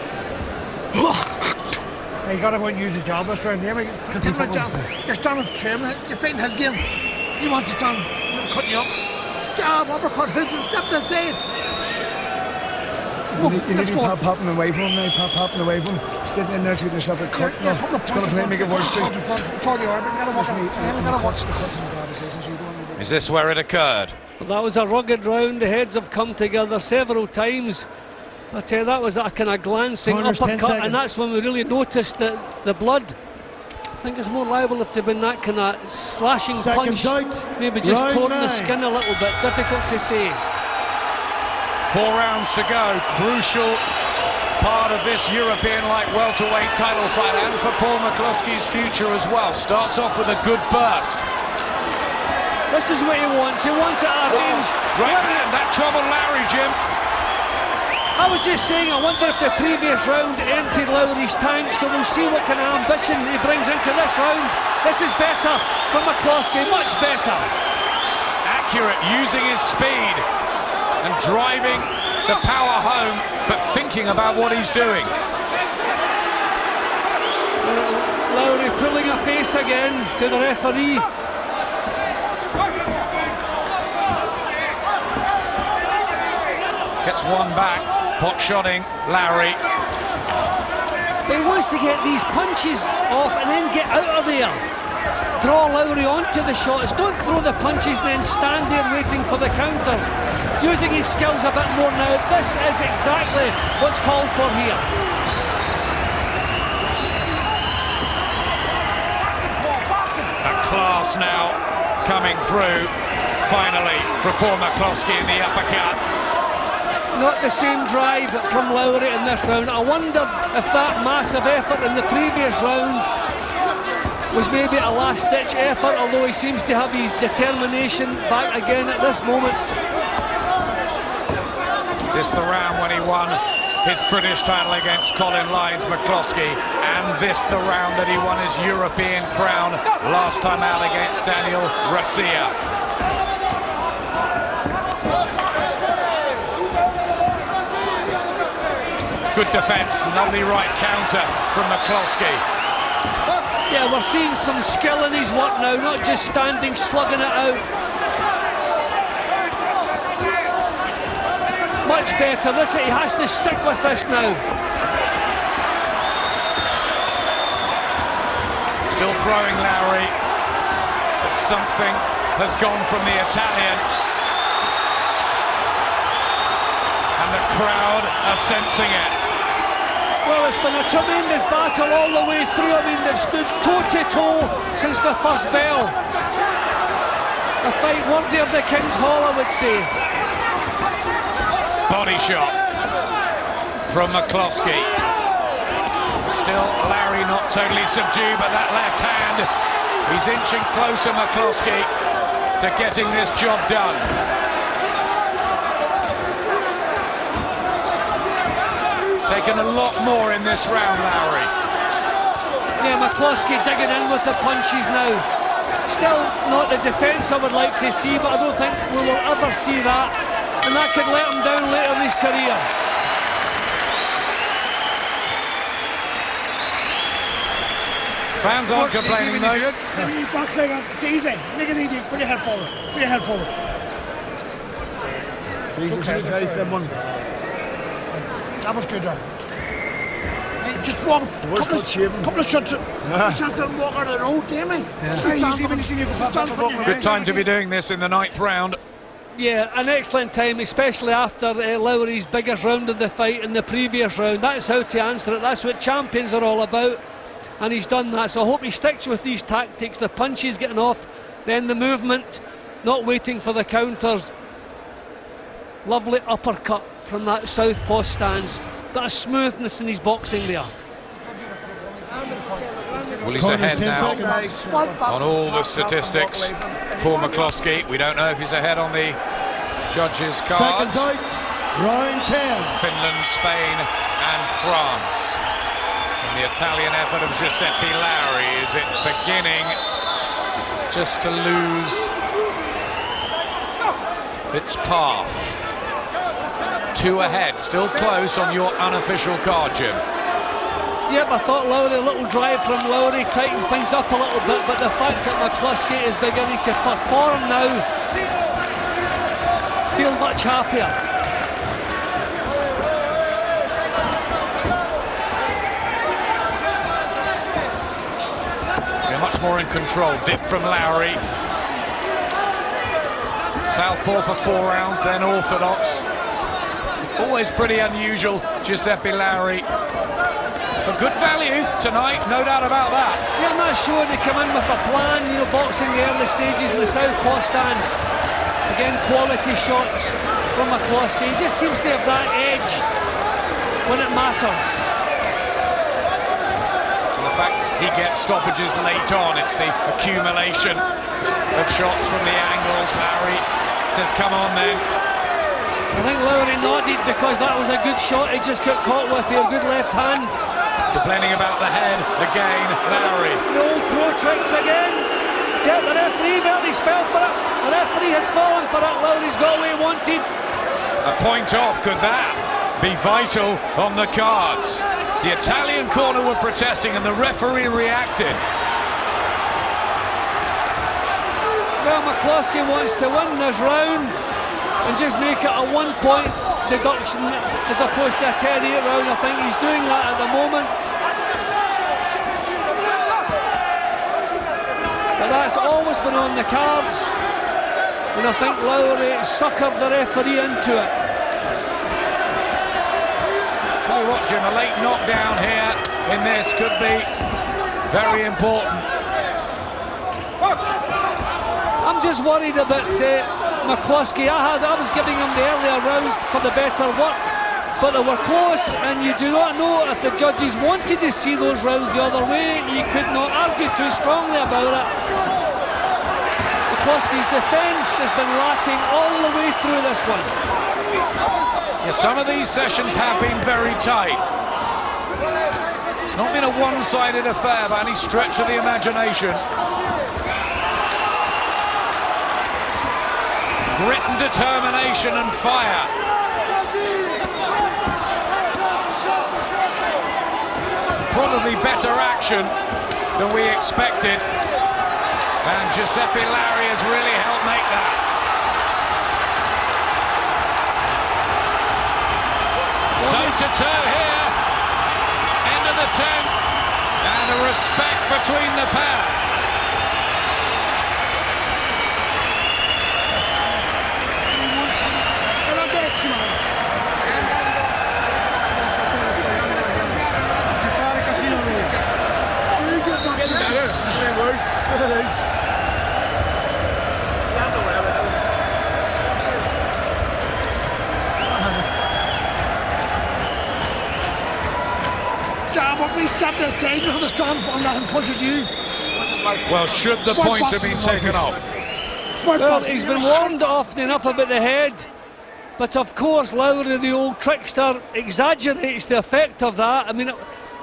Hey, you gotta go and use the job this round. Here, continue the job. You're standing training. You're fighting his game. He wants to stand, cut you up. Jab, uppercut, hooks, and step to save. You need to be popping away from him now, popping away from him. Standing in there to get yourself a cut. No, it's going to make it worse too. Is this where it occurred? Well, that was a rugged round. The heads have come together several times. I tell you, that was a kind of glancing uppercut, and that's when we really noticed the blood. I think it's more liable if they've been that kind of slashing punch. Maybe just torn the skin a little bit. Difficult to say. 4 rounds to go. Crucial part of this European light welterweight title fight, and for Paul McCloskey's future as well. Starts off with a good burst. This is what he wants. He wants it at range. Right hand, that troubled Lauri, Jim. I was just saying, I wonder if the previous round emptied Lauri's tank, so we'll see what kind of ambition he brings into this round. This is better for McCloskey, much better. Accurate, using his speed and driving the power home, but thinking about what he's doing. Lauri pulling a face again to the referee. Gets one back, pot-shotting Lauri. He wants to get these punches off and then get out of there. Draw Lauri onto the shots. Don't throw the punches and then stand there waiting for the counters. Using his skills a bit more now. This is exactly what's called for here. That class now coming through, finally, for Paul McCloskey in the uppercut. Not the same drive from Lauri in this round. I wondered if that massive effort in the previous round was maybe a last-ditch effort, although he seems to have his determination back again at this moment. This the round when he won his British title against Colin Lyons McCloskey, and this the round that he won his European crown last time out against Daniel Garcia. Good defence, lovely right counter from McCloskey. Yeah, we're seeing some skill in his work now, not just standing, slugging it out. Much better. Listen, he has to stick with this now. Still throwing Lauri, but something has gone from the Italian. And the crowd are sensing it. Well, it's been a tremendous battle all the way through. I mean, they've stood toe-to-toe since the first bell. A fight worthy of the King's Hall, I would say. Body shot from McCloskey. Still Lauri not totally subdued, but that left hand, he's inching closer, McCloskey, to getting this job done. Taken a lot more in this round, Lauri. Yeah, McCloskey digging in with the punches now. Still not the defence I would like to see, but I don't think we will ever see that. And that could let him down later in his career. Fans aren't complaining though. It's easy. Make it easy. Put your head forward. Put your head forward. It's easy. It's a very thin one. That was good, John. Just walk. Couple of shots. Shots and walk out of the road, damn it. It's very easy when you see you go. Good time to be doing this in the 9th round. Yeah, an excellent time, especially after Lauri's biggest round of the fight in the previous round. That's how to answer it. That's what champions are all about. And he's done that. So I hope he sticks with these tactics. The punches getting off, then the movement, not waiting for the counters. Lovely uppercut from that southpaw stance. Got a smoothness in his boxing there. Well, he's ahead now on all the statistics. Paul McCloskey, we don't know if he's ahead on the judges' cards. Second fight, round 10. Finland, Spain and France. And the Italian effort of Giuseppe Lauri, is it beginning just to lose its path? 2 ahead, still close on your unofficial card, Jim. Yep, I thought Lauri, a little drive from Lauri, tightened things up a little bit, but the fact that McCloskey is beginning to perform now, feel much happier. They're much more in control. Dip from Lauri. Southpaw for 4 rounds, then orthodox. Always pretty unusual, Giuseppe Lauri. But good value tonight, no doubt about that. Yeah, I'm not sure they come in with a plan, you know, boxing the early stages in the southpaw stance. Again, quality shots from McCloskey. He just seems to have that edge when it matters. And the fact he gets stoppages late on, it's the accumulation of shots from the angles. Lauri says, come on then. I think Lauri nodded because that was a good shot. He just got caught with a good left hand. Complaining about the head again, Lauri. The old pro tricks again. Yeah, the referee, Bertie's fell for it. The referee has fallen for it. Lauri's got what he wanted. A point off, could that be vital on the cards? The Italian corner were protesting and the referee reacted. Well, McCloskey wants to win this round and just make it a 1-point deduction as opposed to a 10-8 round. I think he's doing that at the moment. But that's always been on the cards, and I think Lauri suckered the referee into it. Tell you what, Jim, a late knockdown here in this could be very important. I'm I'm just worried about McCloskey. I was giving him the earlier rounds for the better work, but they were close, and you do not know if the judges wanted to see those rounds the other way. You could not argue too strongly about it. McCloskey's defence has been lacking all the way through this one. Yeah, some of these sessions have been very tight. It's not been a one-sided affair by any stretch of the imagination. Grit and determination and fire. Probably better action than we expected. And Giuseppe Lauri has really helped make that. Toe-to-toe here. End of the 10th. And a respect between the pair. We stepped aside, we understand, on that point of view. Well, should the point have been taken off? Well, he's been warned often enough about the head, but of course Lauri, the old trickster, exaggerates the effect of that. I mean,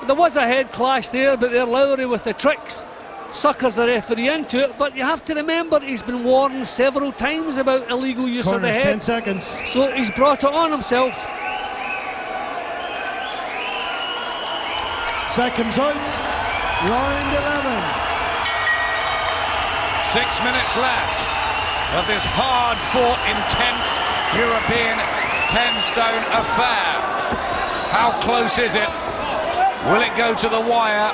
there was a head clash there, but there Lauri with the tricks suckers the referee into it. But you have to remember he's been warned several times about illegal use of the head. 10 seconds. So he's brought it on himself. Seconds out. Round 11. 6 minutes left of this hard-fought, intense European 10-stone affair. How close is it? Will it go to the wire?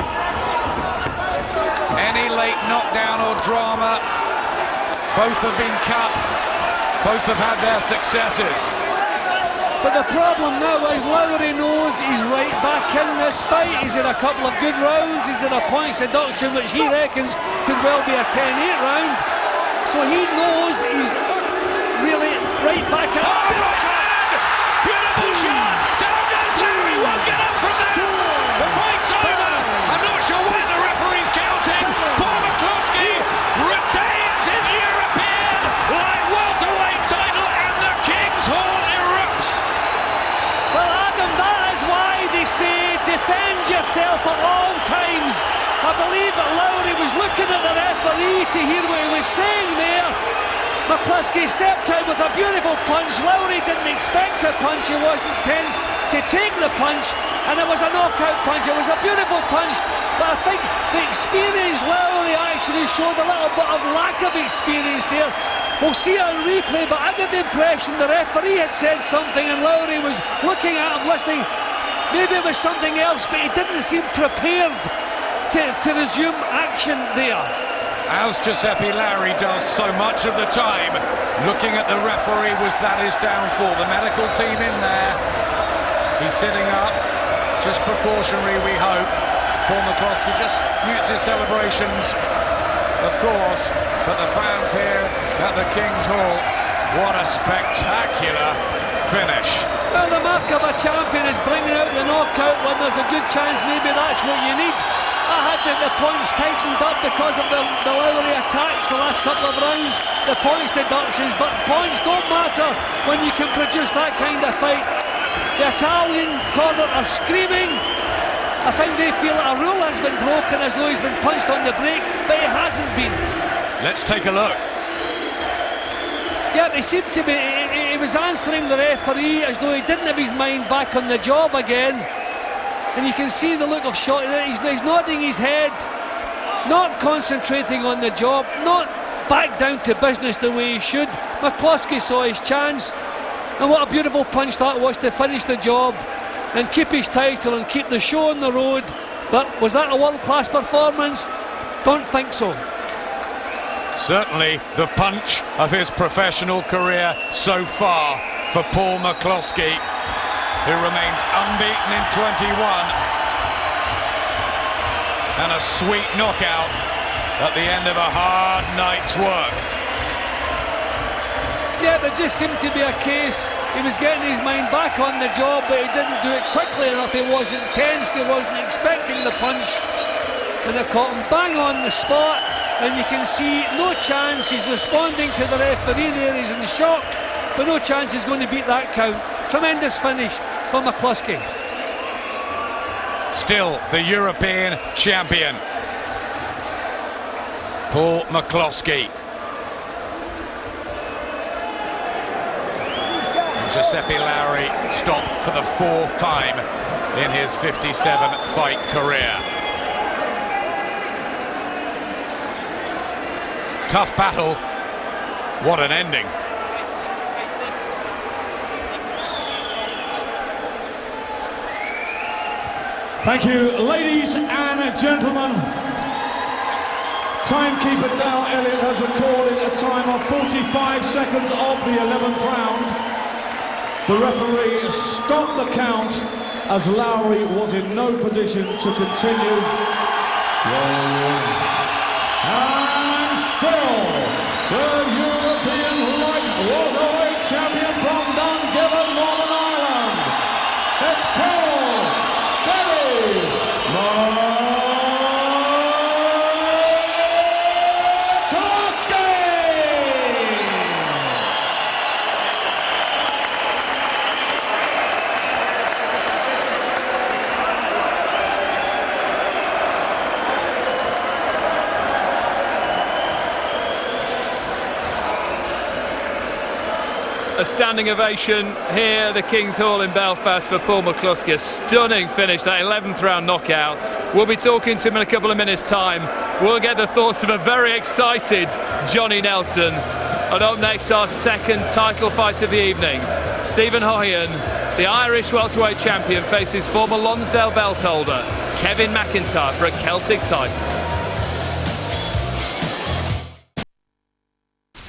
Any late knockdown or drama? Both have been cut. Both have had their successes. But the problem now is Lauri knows he's right back in this fight. He's in a couple of good rounds. He's in a points deduction which he reckons could well be a 10-8 round. So he knows he's really right back in. Oh, shot! Beautiful shot! Down goes Lauri, won't get up from there! The fight's over! I'm not sure when the referee's counting. Paul McCloskey retains his European light welterweight title, and the King's Hall erupts. Well, Adam, that is why they say defend yourself at all times. I believe that Lauri was looking at the referee to hear what he was saying there. McCloskey stepped out with a beautiful punch. Lauri didn't expect the punch. He wasn't tense to take the punch, and it was a knockout punch. It was a beautiful punch, but I think the experienced Lauri actually showed a little bit of lack of experience there. We'll see it on replay, but I get the impression the referee had said something and Lauri was looking at him, listening. Maybe it was something else, but he didn't seem prepared to resume action there. As Giuseppe Lauri does so much of the time, looking at the referee was that his downfall. The medical team in there. He's sitting up, just precautionary, we hope. Paul McCloskey just mutes his celebrations, of course, but the fans here at the King's Hall, what a spectacular finish. Well, the mark of a champion is bringing out the knockout when there's a good chance maybe that's what you need. I had the points tightened up because of the Lauri attacks the last couple of rounds, the points deductions, but points don't matter when you can produce that kind of fight. The Italian corner are screaming. I think they feel that a rule has been broken as though he's been punched on the break, but he hasn't been. Let's take a look. Yeah, he seemed to be, he was answering the referee as though he didn't have his mind back on the job again. And you can see the look of shock. He's nodding his head, not concentrating on the job, not back down to business the way he should. McCloskey saw his chance, and what a beautiful punch that was to finish the job and keep his title and keep the show on the road. But was that a world-class performance? Don't think so. Certainly the punch of his professional career so far for Paul McCloskey, who remains unbeaten in 21, and a sweet knockout at the end of a hard night's work. there just seemed to be a case. He was getting his mind back on the job, but he didn't do it quickly enough. He wasn't tensed, he wasn't expecting the punch. And they caught him bang on the spot, and you can see no chance. He's responding to the referee there, he's in shock, but no chance he's going to beat that count. Tremendous finish for McCloskey. Still the European champion, Paul McCloskey. Giuseppe Lauri stopped for the 4th time in his 57-fight career. Tough battle. What an ending. Thank you, ladies and gentlemen. Timekeeper Dow Elliott has recorded a time of 45 seconds of the 11th round. The referee stopped the count as Lauri was in no position to continue. And still, the European light welterweight champion from Dungiven, Northern Ireland. It's Paul McCloskey. A standing ovation here at the King's Hall in Belfast for Paul McCloskey. A stunning finish, that 11th round knockout. We'll be talking to him in a couple of minutes' time. We'll get the thoughts of a very excited Johnny Nelson. And up next, our second title fight of the evening. Stephen Haughian, the Irish welterweight champion, faces former Lonsdale belt holder Kevin McIntyre for a Celtic title.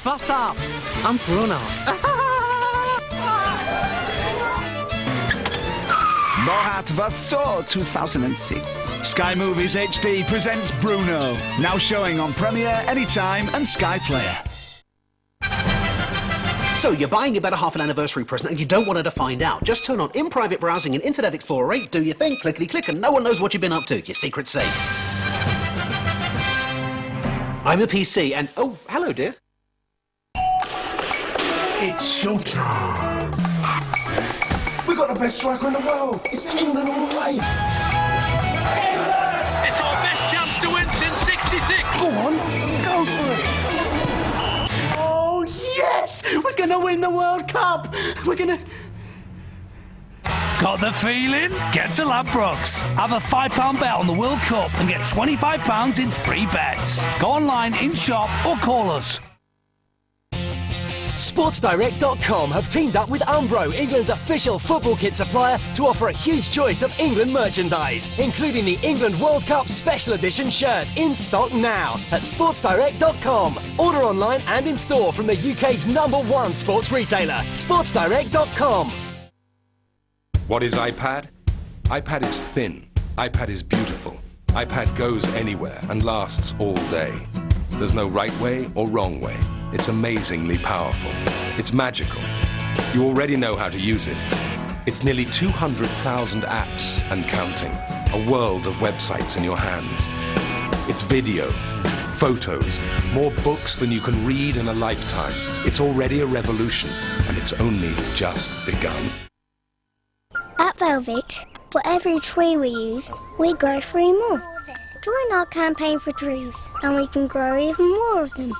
What's up? I'm Bruno. Bohat Vassor 2006. Sky Movies HD presents Bruno. Now showing on Premiere, Anytime and Sky Player. So you're buying your better half an anniversary present and you don't want her to find out. Just turn on in private browsing in Internet Explorer 8, do your thing, clickety click, and no one knows what you've been up to. Your secret's safe. I'm a PC and... Oh, hello, dear. It's showtime. We got the best striker in the world. It's England all the way. England! It's our best chance to win since '66. Go on, go for it. Oh, yes! We're going to win the World Cup. We're going to... Got the feeling? Get to Ladbrokes. Have a £5 bet on the World Cup and get £25 in free bets. Go online, in shop or call us. SportsDirect.com have teamed up with Umbro, England's official football kit supplier, to offer a huge choice of England merchandise, including the England World Cup Special Edition shirt, in stock now at SportsDirect.com. Order online and in store from the UK's #1 sports retailer, SportsDirect.com. What is iPad? iPad is thin. iPad is beautiful. iPad goes anywhere and lasts all day. There's no right way or wrong way. It's amazingly powerful. It's magical. You already know how to use it. It's nearly 200,000 apps and counting. A world of websites in your hands. It's video, photos, more books than you can read in a lifetime. It's already a revolution, and it's only just begun. At Velvet, for every tree we use, we grow 3 more. Join our campaign for trees, and we can grow even more of them.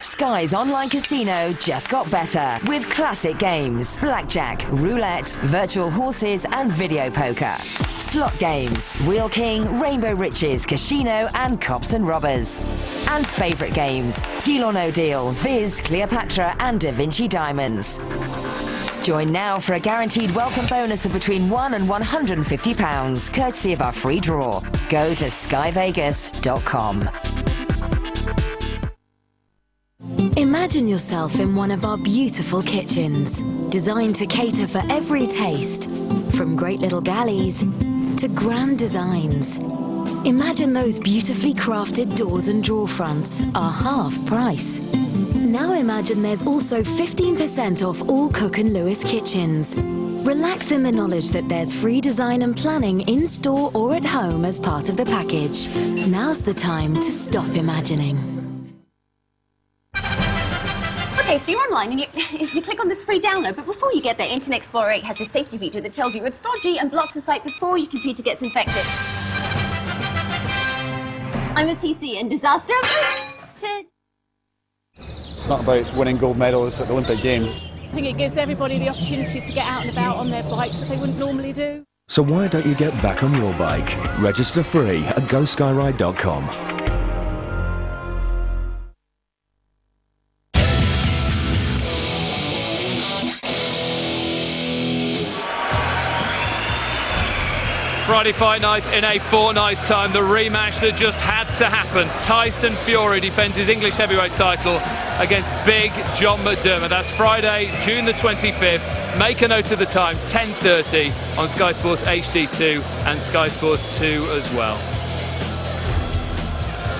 Sky's online casino just got better with classic games, blackjack, roulette, virtual horses and video poker. Slot games, Real King, Rainbow Riches, Casino and Cops and Robbers. And favourite games, Deal or No Deal, Viz, Cleopatra and Da Vinci Diamonds. Join now for a guaranteed welcome bonus of between £1 and £150, courtesy of our free draw. Go to skyvegas.com. Imagine yourself in one of our beautiful kitchens, designed to cater for every taste, from great little galleys to grand designs. Imagine those beautifully crafted doors and drawer fronts are half price. Now imagine there's also 15% off all Cook & Lewis kitchens. Relax in the knowledge that there's free design and planning in-store or at home as part of the package. Now's the time to stop imagining. Okay, so you're online and you click on this free download, but before you get there, Internet Explorer 8 has a safety feature that tells you it's dodgy and blocks the site before your computer gets infected. I'm a PC and disaster averted. It's not about winning gold medals at the Olympic Games. I think it gives everybody the opportunity to get out and about on their bikes that they wouldn't normally do. So why don't you get back on your bike? Register free at goskyride.com. Friday fight night in a fortnight's time, the rematch that just had to happen. Tyson Fury defends his English heavyweight title against Big John McDermott. That's Friday, June the 25th. Make a note of the time, 10:30 on Sky Sports HD2 and Sky Sports 2 as well.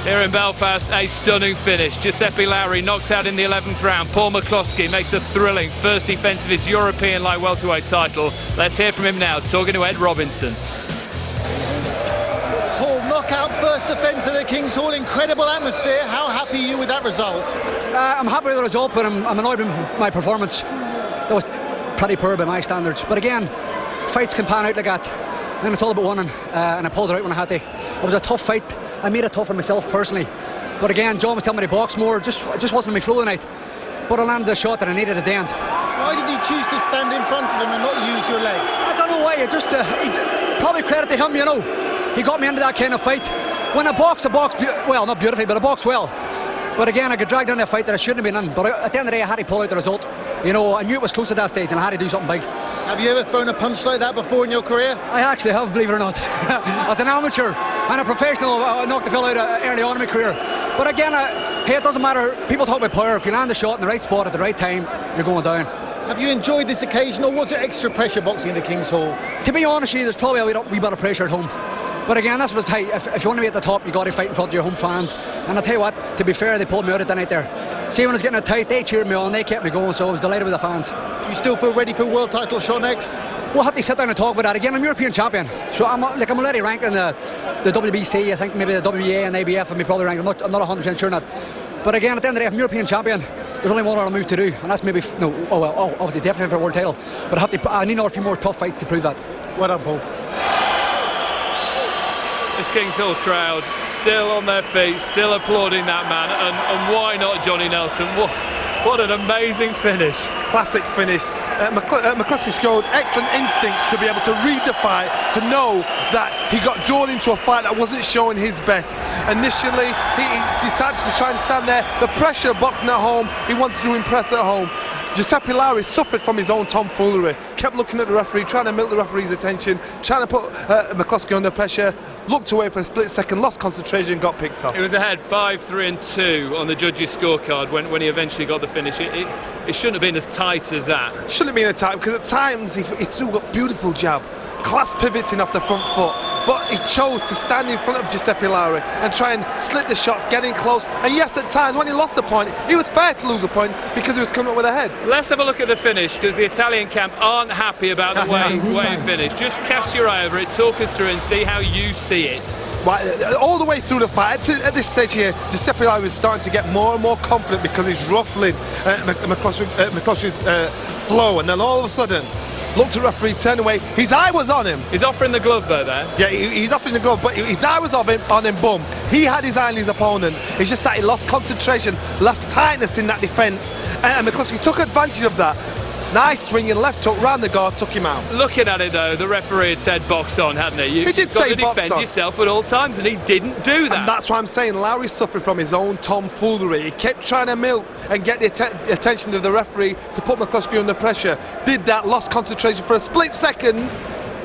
Here in Belfast, a stunning finish. Giuseppe Lauri knocked out in the 11th round. Paul McCloskey makes a thrilling first defence of his European light welterweight title. Let's hear from him now, talking to Ed Robinson. Knockout first defence of the King's Hall, incredible atmosphere. How happy are you with that result? I'm happy with the result, but I'm annoyed with my performance. That was pretty poor by my standards. But again, fights can pan out like that. And it's all about winning, and I pulled it out when I had to. It was a tough fight. I made it tough for myself personally. But again, John was telling me to box more. Just wasn't in my flow tonight. But I landed the shot that I needed at the end. Why did you choose to stand in front of him and not use your legs? I don't know why. It just probably credit to him, you know. He got me into that kind of fight. When I boxed, well, not beautifully, but I boxed well. But again, I got dragged into a fight that I shouldn't have been in. But at the end of the day, I had to pull out the result. You know, I knew it was close at that stage and I had to do something big. Have you ever thrown a punch like that before in your career? I actually have, believe it or not. As an amateur and a professional, I knocked the fellow out early on in my career. But again, hey, it doesn't matter. People talk about power. If you land the shot in the right spot at the right time, you're going down. Have you enjoyed this occasion, or was it extra pressure boxing in the King's Hall? To be honest with you, there's probably a wee bit of pressure at home. But again, that's what it's tight. If you want to be at the top, you got to fight in front of your home fans. And I'll tell you what, to be fair, they pulled me out at the night there. See, when I was getting it tight, they cheered me on, they kept me going, so I was delighted with the fans. You still feel ready for a world title shot next? We'll have to sit down and talk about that. Again, I'm European champion, so I'm already ranked in the WBC. I think maybe the WBA and ABF will be probably ranked. I'm not 100% sure on that. But again, at the end of the day, if I'm European champion, there's only one other move to do, and that's maybe obviously definitely for a world title. But I need a few more tough fights to prove that. Well done, Paul. This King's Hall crowd still on their feet, still applauding that man, and why not Johnny Nelson? What an amazing finish. Classic finish. McCloskey showed excellent instinct to be able to read the fight, to know that he got drawn into a fight that wasn't showing his best. Initially, he decided to try and stand there. The pressure of boxing at home, he wanted to impress at home. Giuseppe Lauri suffered from his own tomfoolery, kept looking at the referee, trying to milk the referee's attention, trying to put McCloskey under pressure, looked away for a split second, lost concentration, got picked off. It was ahead 5-3-2 on the judges' scorecard when he eventually got the finish. It shouldn't have been as tight as that. Shouldn't have been as tight, because at times he threw a beautiful jab, class pivoting off the front foot, but he chose to stand in front of Giuseppe Lauri and try and slit the shots, getting close. And yes, at times when he lost the point, he was fair to lose a point because he was coming up with a head. Let's have a look at the finish, because the Italian camp aren't happy about the way it finished. Just cast your eye over it, talk us through and see how you see it. Right, all the way through the fight, at this stage here, Giuseppe Lauri is starting to get more and more confident because he's ruffling McCloskey's flow, and then all of a sudden, looked at the referee, turned away. His eye was on him. He's offering the glove though there. Yeah, he's offering the glove, but his eye was on him, boom. He had his eye on his opponent. It's just that he lost concentration, lost tightness in that defence. And McCloskey took advantage of that. Nice swinging left hook round the guard, took him out. Looking at it though, the referee had said box on, hadn't he? He did say box on. You've got to defend yourself at all times, and he didn't do that. And that's why I'm saying Lauri suffered from his own tomfoolery. He kept trying to milk and get the attention of the referee to put McCloskey under pressure. Did that, lost concentration for a split second,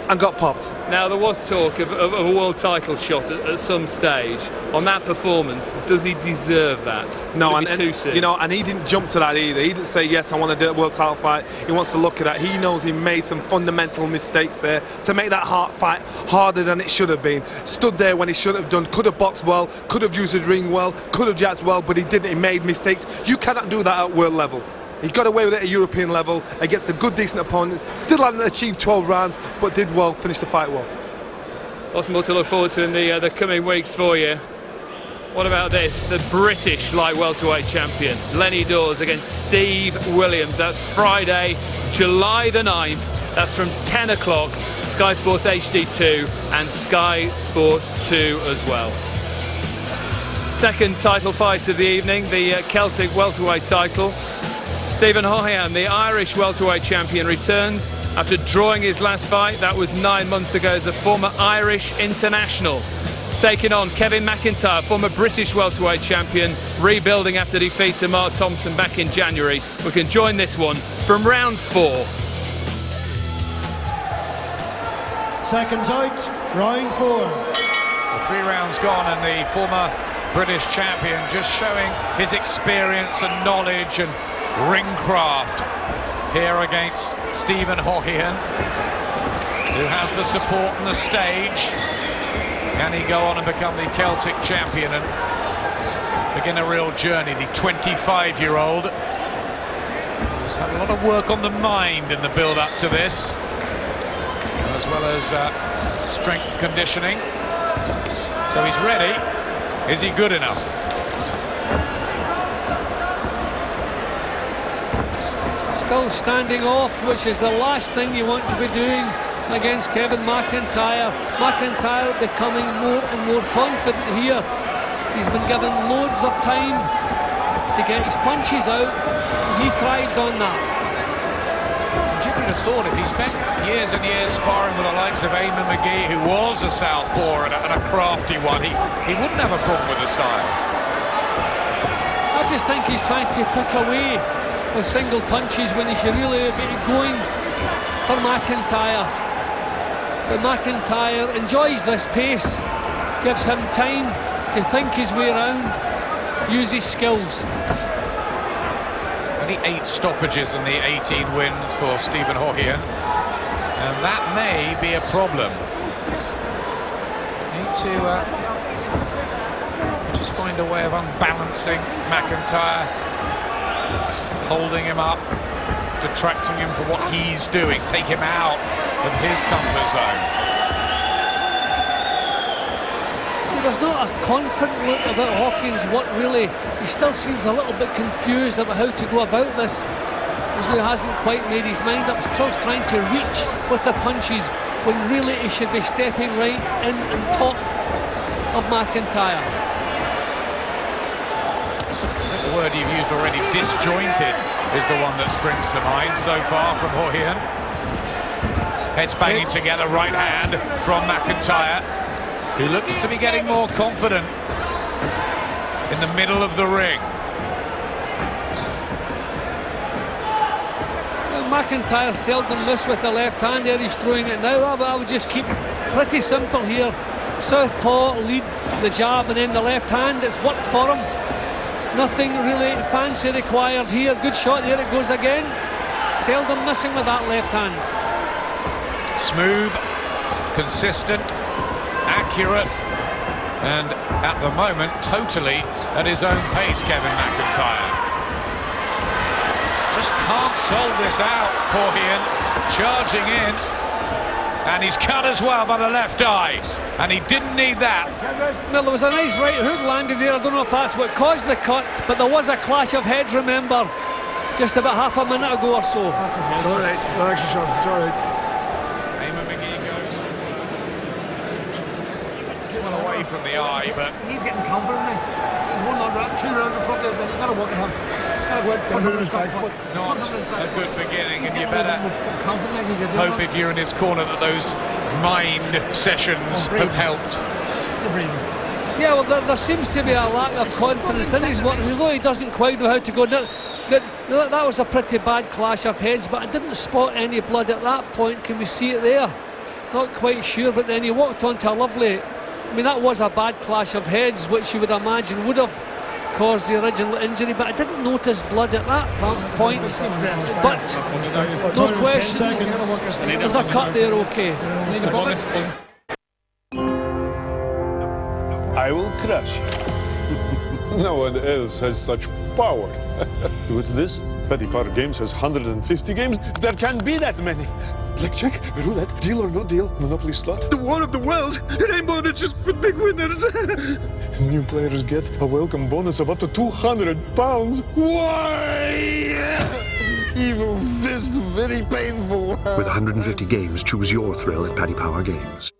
and got popped. Now, there was talk of a world title shot at some stage. On that performance, does he deserve that? No, Would it be too soon? you know, and he didn't jump to that either. He didn't say, yes, I want to do a world title fight. He wants to look at that. He knows he made some fundamental mistakes there to make that fight harder than it should have been. Stood there when he shouldn't have done. Could have boxed well, could have used his ring well, could have jacked well, but he didn't. He made mistakes. You cannot do that at world level. He got away with it at European level against a good, decent opponent. Still hadn't achieved 12 rounds, but did well, finished the fight well. Lots more to look forward to in the coming weeks for you. What about this? The British light welterweight champion, Lenny Dawes against Steve Williams. That's Friday, July the 9th. That's from 10 o'clock, Sky Sports HD2 and Sky Sports 2 as well. Second title fight of the evening, the Celtic welterweight title. Stephen Haughian, the Irish welterweight champion, returns after drawing his last fight. That was 9 months ago as a former Irish international. Taking on Kevin McIntyre, former British welterweight champion, rebuilding after defeat to Mark Thompson back in January. We can join this one from round 4. Seconds out, round 4. The 3 rounds gone, and the former British champion just showing his experience and knowledge and ring craft here against Stephen Haughian, who has the support and the stage. Can he go on and become the Celtic champion and begin a real journey? The 25-year-old has had a lot of work on the mind in the build-up to this, as well as strength conditioning. So he's ready. Is he good enough? Still standing off, which is the last thing you want to be doing against Kevin McIntyre. McIntyre becoming more and more confident here. He's been given loads of time to get his punches out. He thrives on that. You would have thought if he spent years and years sparring with the likes of Eamon McGee, who was a southpaw and a crafty one, he wouldn't have a problem with the style. I just think he's trying to pick away with single punches when he should really be going for McIntyre. But McIntyre enjoys this pace, gives him time to think his way around, use his skills. Only 8 stoppages in the 18 wins for Stephen Haughian, and that may be a problem. Need to just find a way of unbalancing McIntyre, holding him up, detracting him from what he's doing, take him out of his comfort zone. See, there's not a confident look about Hawkins. What really, he still seems a little bit confused about how to go about this, as he hasn't quite made his mind up. Still trying to reach with the punches when really he should be stepping right in and top of McIntyre. The word you've used already, disjointed, is the one that springs to mind so far from Haughian. Heads banging together, right hand from McIntyre, who looks to be getting more confident in the middle of the ring. Well, McIntyre seldom miss with the left hand. There he's throwing it now. I would just keep pretty simple here. Southpaw, lead the jab and then the left hand. It's worked for him. Nothing really fancy required here. Good shot, there it goes again. Seldom missing with that left hand. Smooth, consistent, accurate, and at the moment totally at his own pace, Kevin McIntyre. Just can't solve this out, Haughian, charging in, and he's cut as well by the left eye, and he didn't need that. Well, there was a nice right hook landed there. I don't know if that's what caused the cut, but there was a clash of heads, remember, just about half a minute ago or so. It's all right, relax yourself, it's all right. Eamon McGee goes well away from the eye, but he's getting confident now. He's won 2 rounds in front of him. You've got to work at him. Not a good beginning, and you better hope if you're in his corner that those mind sessions have helped. Yeah, well, there seems to be a lack of confidence in his work, as though he doesn't quite know how to go. That was a pretty bad clash of heads, but I didn't spot any blood at that point. Can we see it there? Not quite sure, but then he walked onto a lovely... I mean, that was a bad clash of heads, which you would imagine would have caused the original injury, but I didn't notice blood at that point. But no question, there's a cut there, okay. I will crush. No one else has such power. What's this? Paddy Power Games has 150 games. There can't be that many. Blackjack, roulette, deal or no deal, Monopoly slot. The War of the World! Rainbow riches with big winners! New players get a welcome bonus of up to £200. Why? Evil fist, very painful. With 150 games, choose your thrill at Paddy Power Games.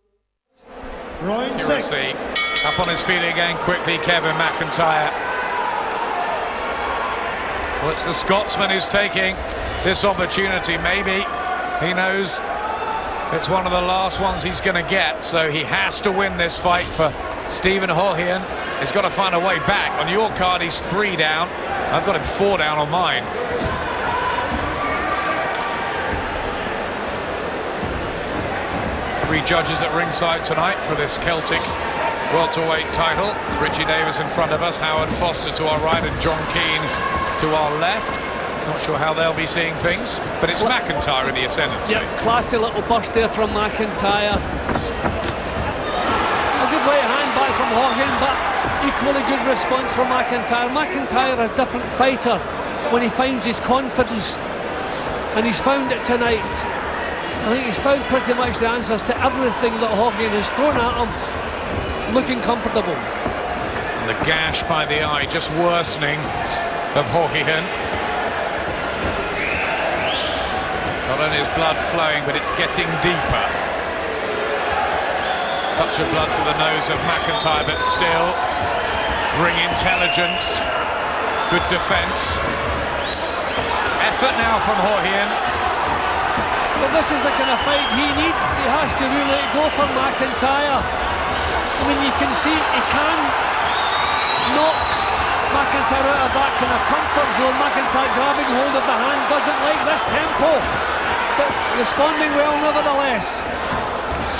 Round 6. Up on his feet again quickly, Kevin McIntyre. Well, it's the Scotsman who's taking this opportunity, maybe. He knows it's one of the last ones he's going to get, so he has to win this fight for Stephen Haughian. He's got to find a way back. On your card, he's 3 down. I've got him 4 down on mine. Three judges at ringside tonight for this Celtic welterweight title. Richie Davis in front of us, Howard Foster to our right, and John Keane to our left. Not sure how they'll be seeing things, but it's McIntyre in the ascendancy. Yeah, classy little burst there from McIntyre. A good right hand back from Haughian, but equally good response from McIntyre. McIntyre is a different fighter when he finds his confidence, and he's found it tonight. I think he's found pretty much the answers to everything that Haughian has thrown at him. Looking comfortable. And the gash by the eye just worsening of Haughian. Not only is blood flowing, but it's getting deeper. Touch of blood to the nose of McIntyre, but still ring intelligence, good defence. Effort now from Haughian. Well, this is the kind of fight he needs. He has to really go for McIntyre. I mean, you can see he can knock McIntyre out of that kind of comfort zone. McIntyre grabbing hold of the hand, doesn't like this tempo, but responding well nevertheless.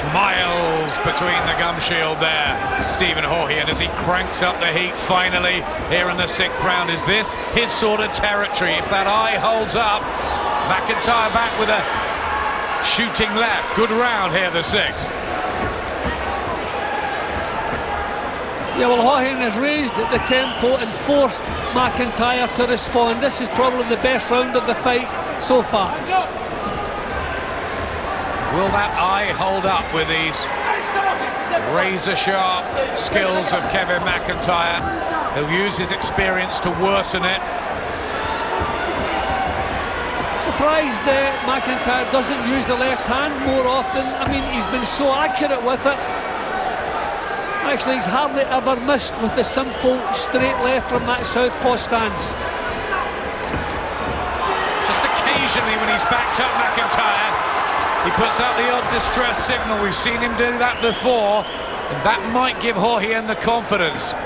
Smiles between the gum shield there, Stephen Haughian, as he cranks up the heat finally here in the 6th round. Is this his sort of territory? If that eye holds up, McIntyre back with a shooting left. Good round here, the 6th. Yeah, well, Haughian has raised the tempo and forced McIntyre to respond. This is probably the best round of the fight so far. Will that eye hold up with these razor-sharp skills of Kevin McIntyre? He'll use his experience to worsen it. Surprised that McIntyre doesn't use the left hand more often. I mean, he's been so accurate with it. Actually, he's hardly ever missed with the simple straight left from that southpaw stance. Just occasionally when he's backed up McIntyre, he puts out the odd distress signal. We've seen him do that before, and that might give Haughian the confidence.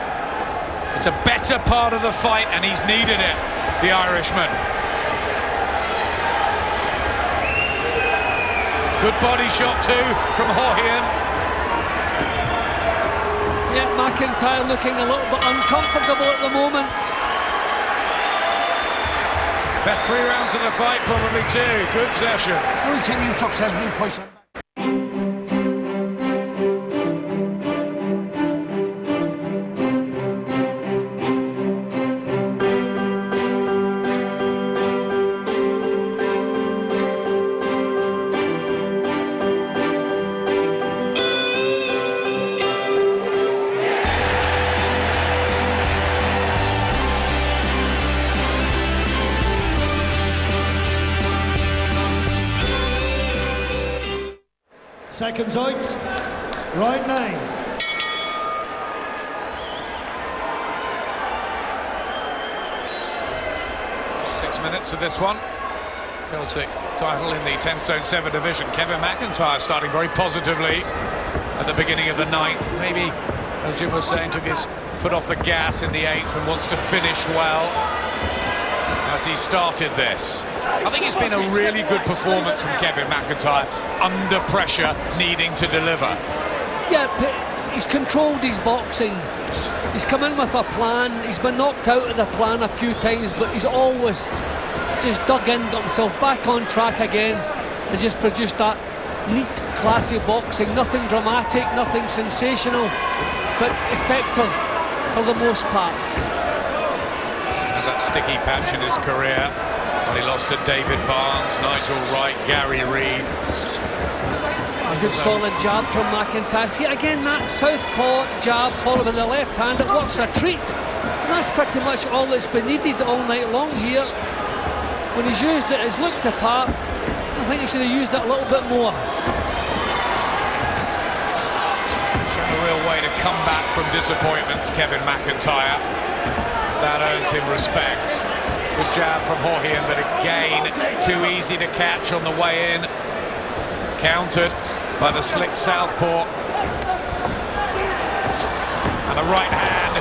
It's a better part of the fight, and he's needed it, the Irishman. Good body shot too from Haughian. Yeah, McIntyre looking a little bit uncomfortable at the moment. Best 3 rounds of the fight, probably 2. Good session. Only team you talk says we push it. Seconds out, round 9. Six minutes of this one. Celtic title in the 10 stone 7 division. Kevin McIntyre starting very positively at the beginning of the 9th. Maybe, as Jim was saying, took his foot off the gas in the 8th and wants to finish well. as he started this. I think it's been a really good performance from Kevin McIntyre, under pressure, needing to deliver. Yeah, he's controlled his boxing. He's come in with a plan. He's been knocked out of the plan a few times, but he's always just dug in, got himself back on track again, and just produced that neat, classy boxing. Nothing dramatic, nothing sensational, but effective for the most part. Has that sticky patch in his career when he lost to David Barnes, Nigel Wright, Gary Reid. A good solid jab from McIntyre. See, again, that southpaw jab followed with the left hand, it works a treat. And that's pretty much all that's been needed all night long here. When he's used it, it's looked apart. I think he should have used it a little bit more. Shown a real way to come back from disappointments, Kevin McIntyre. That earns him respect. Good jab from Haughian, but again, too easy to catch on the way in. Countered by the slick southpaw. And a right hand,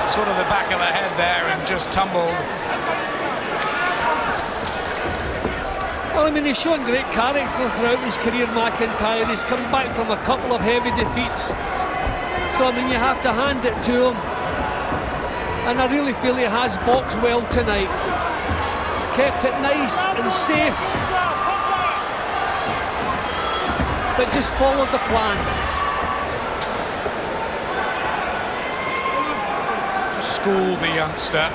sort of the back of the head there, and just tumbled. Well, I mean, he's shown great character throughout his career, McIntyre. He's come back from a couple of heavy defeats. So, I mean, you have to hand it to him. And I really feel he has boxed well tonight. Kept it nice and safe. But just followed the plan. Just schooled the youngster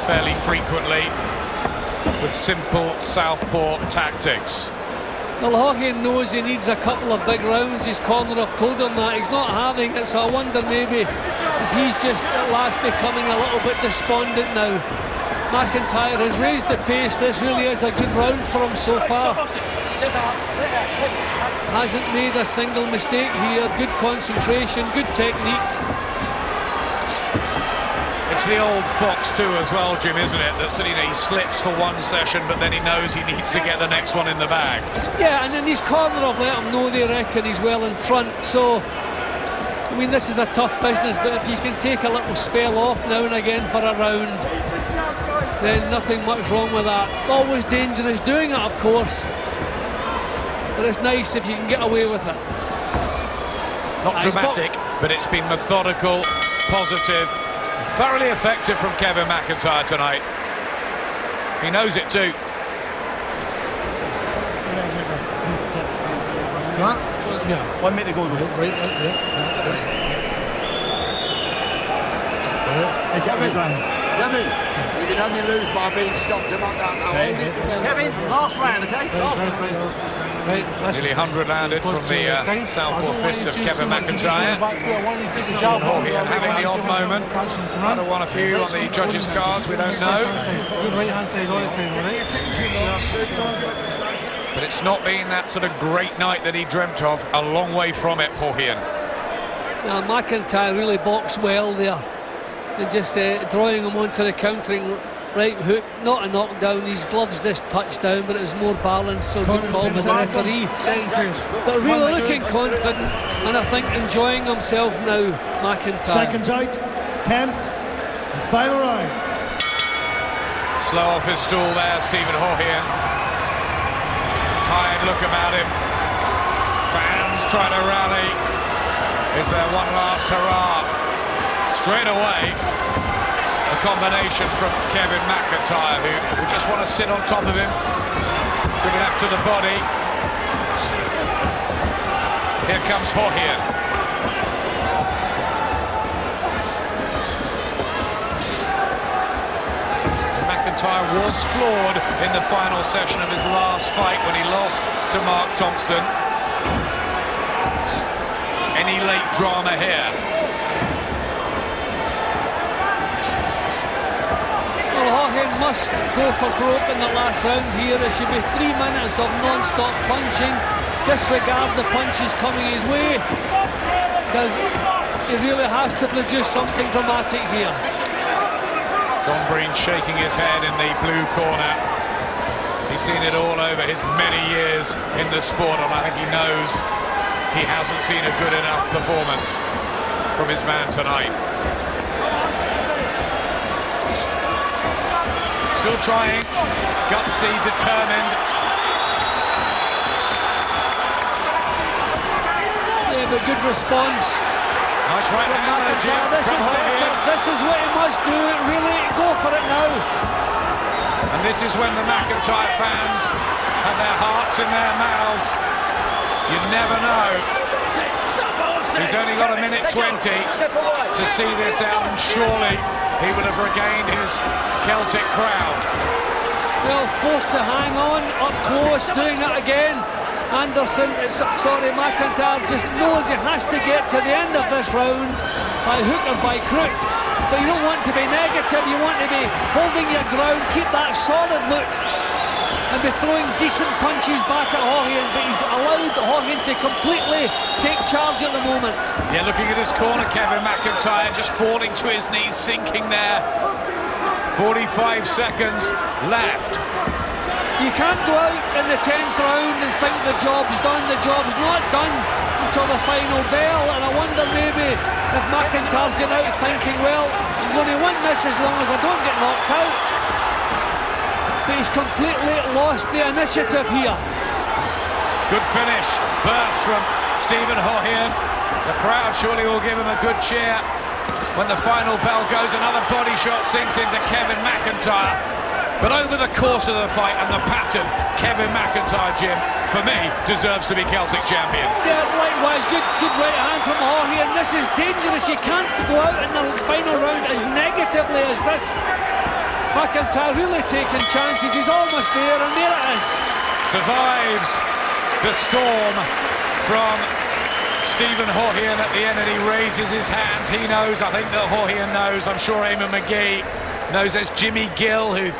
fairly frequently with simple southpaw tactiks. Well, Haughian knows he needs a couple of big rounds. His corner have told him that. He's not having it, so I wonder maybe if he's just at last becoming a little bit despondent now. McIntyre has raised the pace. This really is a good round for him so far. Hasn't made a single mistake here. Good concentration, good technique. It's the old Fox too as well, Jim, isn't it? That he slips for one session, but then he knows he needs to get the next one in the bag. Yeah, and in his corner have let him know they reckon he's well in front. So, I mean, this is a tough business, but if you can take a little spell off now and again for a round, there's nothing much wrong with that. Always dangerous doing it, of course, but it's nice if you can get away with it. Not dramatic, but it's been methodical, positive, thoroughly effective from Kevin McIntyre tonight. He knows it too. Yeah, 1 minute to go. Right, Kevin, you can only lose by being stopped and not down now. Kevin, last round, okay? Nearly 100 landed from the southpaw fist of Kevin McIntyre. Haughian having the odd moment. Might have won a few on the judges' cards, we don't know. But it's not been that sort of great night that he dreamt of. A long way from it, Haughian. Now, McIntyre really boxed well there. And just drawing him onto the countering right hook, not a knockdown. His gloves just touched down, but it was more balanced, so good call by the referee. But really looking confident, and I think enjoying himself now, McIntyre. Seconds out, 10th, and final round. Slow off his stool there, Stephen Haughian. Tired look about him. Fans try to rally. Is there one last hurrah? Straight away, a combination from Kevin McIntyre, who just want to sit on top of him. Good enough to the body. Here comes Haughian. McIntyre was flawed in the final session of his last fight when he lost to Mark Thompson. Any late drama here? Haughian must go for broke in the last round here. It should be 3 minutes of non-stop punching. Disregard the punches coming his way, because he really has to produce something dramatic here. John Breen shaking his head in the blue corner. He's seen it all over his many years in the sport, and I think he knows he hasn't seen a good enough performance from his man tonight. still trying, gutsy, determined. Yeah, but good response. Nice right hand there, Jim. This is what he must do, really go for it now. And this is when the McIntyre fans have their hearts in their mouths. You never know. He's only got a minute 20 to see this out, and surely he would have regained his Celtic crowd. Well, forced to hang on, up close, doing it again. McIntyre just knows he has to get to the end of this round by hook or by crook. But you don't want to be negative, you want to be holding your ground, keep that solid look, and be throwing decent punches back at Haughian, but he's allowed Haughian to completely take charge at the moment. Yeah, looking at his corner, Kevin McIntyre just falling to his knees, sinking there. 45 seconds left. You can't go out in the 10th round and think the job's done. The job's not done until the final bell, and I wonder maybe if McIntyre's getting out thinking, well, I'm going to win this as long as I don't get knocked out. But he's completely lost the initiative here. Good finish, burst from Stephen Haughian. The crowd surely will give him a good cheer. When the final bell goes, another body shot sinks into Kevin McIntyre. But over the course of the fight and the pattern, Kevin McIntyre, Jim, for me, deserves to be Celtic champion. Yeah, likewise, good right hand from Haughian. This is dangerous. You can't go out in the final round as negatively as this. McIntyre really taking chances. He's almost there, and there it is. Survives the storm from Stephen Haughian at the end, and he raises his hands. He knows, I think that Haughian knows. I'm sure Eamon McGee knows. There's Jimmy Gill, who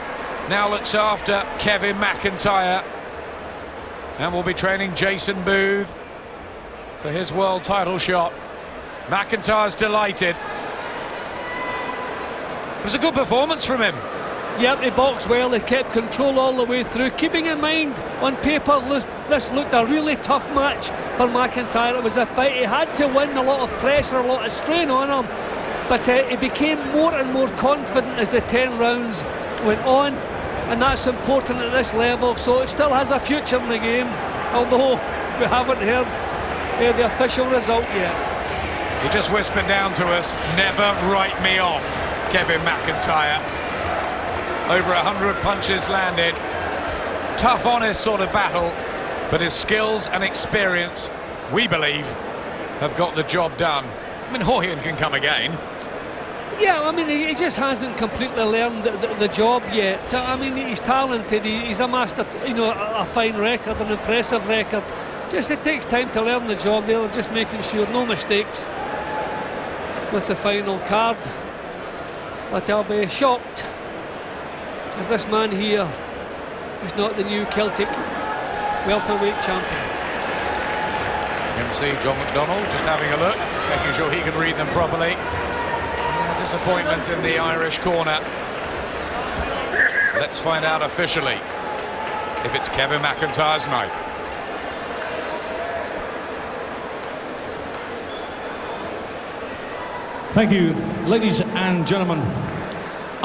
now looks after Kevin McIntyre, and will be training Jason Booth for his world title shot. McIntyre's delighted. It was a good performance from him. Yep, he boxed well, he kept control all the way through, keeping in mind, on paper, this looked a really tough match for McIntyre. It was a fight he had to win, a lot of pressure, a lot of strain on him, but he became more and more confident as the 10 rounds went on, and that's important at this level, so it still has a future in the game, although we haven't heard the official result yet. He just whispered down to us, never write me off, Kevin McIntyre. Over 100 punches landed. Tough, honest sort of battle, but his skills and experience, we believe, have got the job done. I mean, Haughian can come again. Yeah, I mean, he just hasn't completely learned the job yet. I mean, he's talented, he's amassed a fine record, an impressive record. Just it takes time to learn the job. They're just making sure no mistakes with the final card. But I'll be shocked if this man here is not the new Celtic welterweight champion. MC John McDonnell just having a look, making sure he can read them properly. Disappointment in the Irish corner. Let's find out officially if it's Kevin McIntyre's night. Thank you, ladies and gentlemen.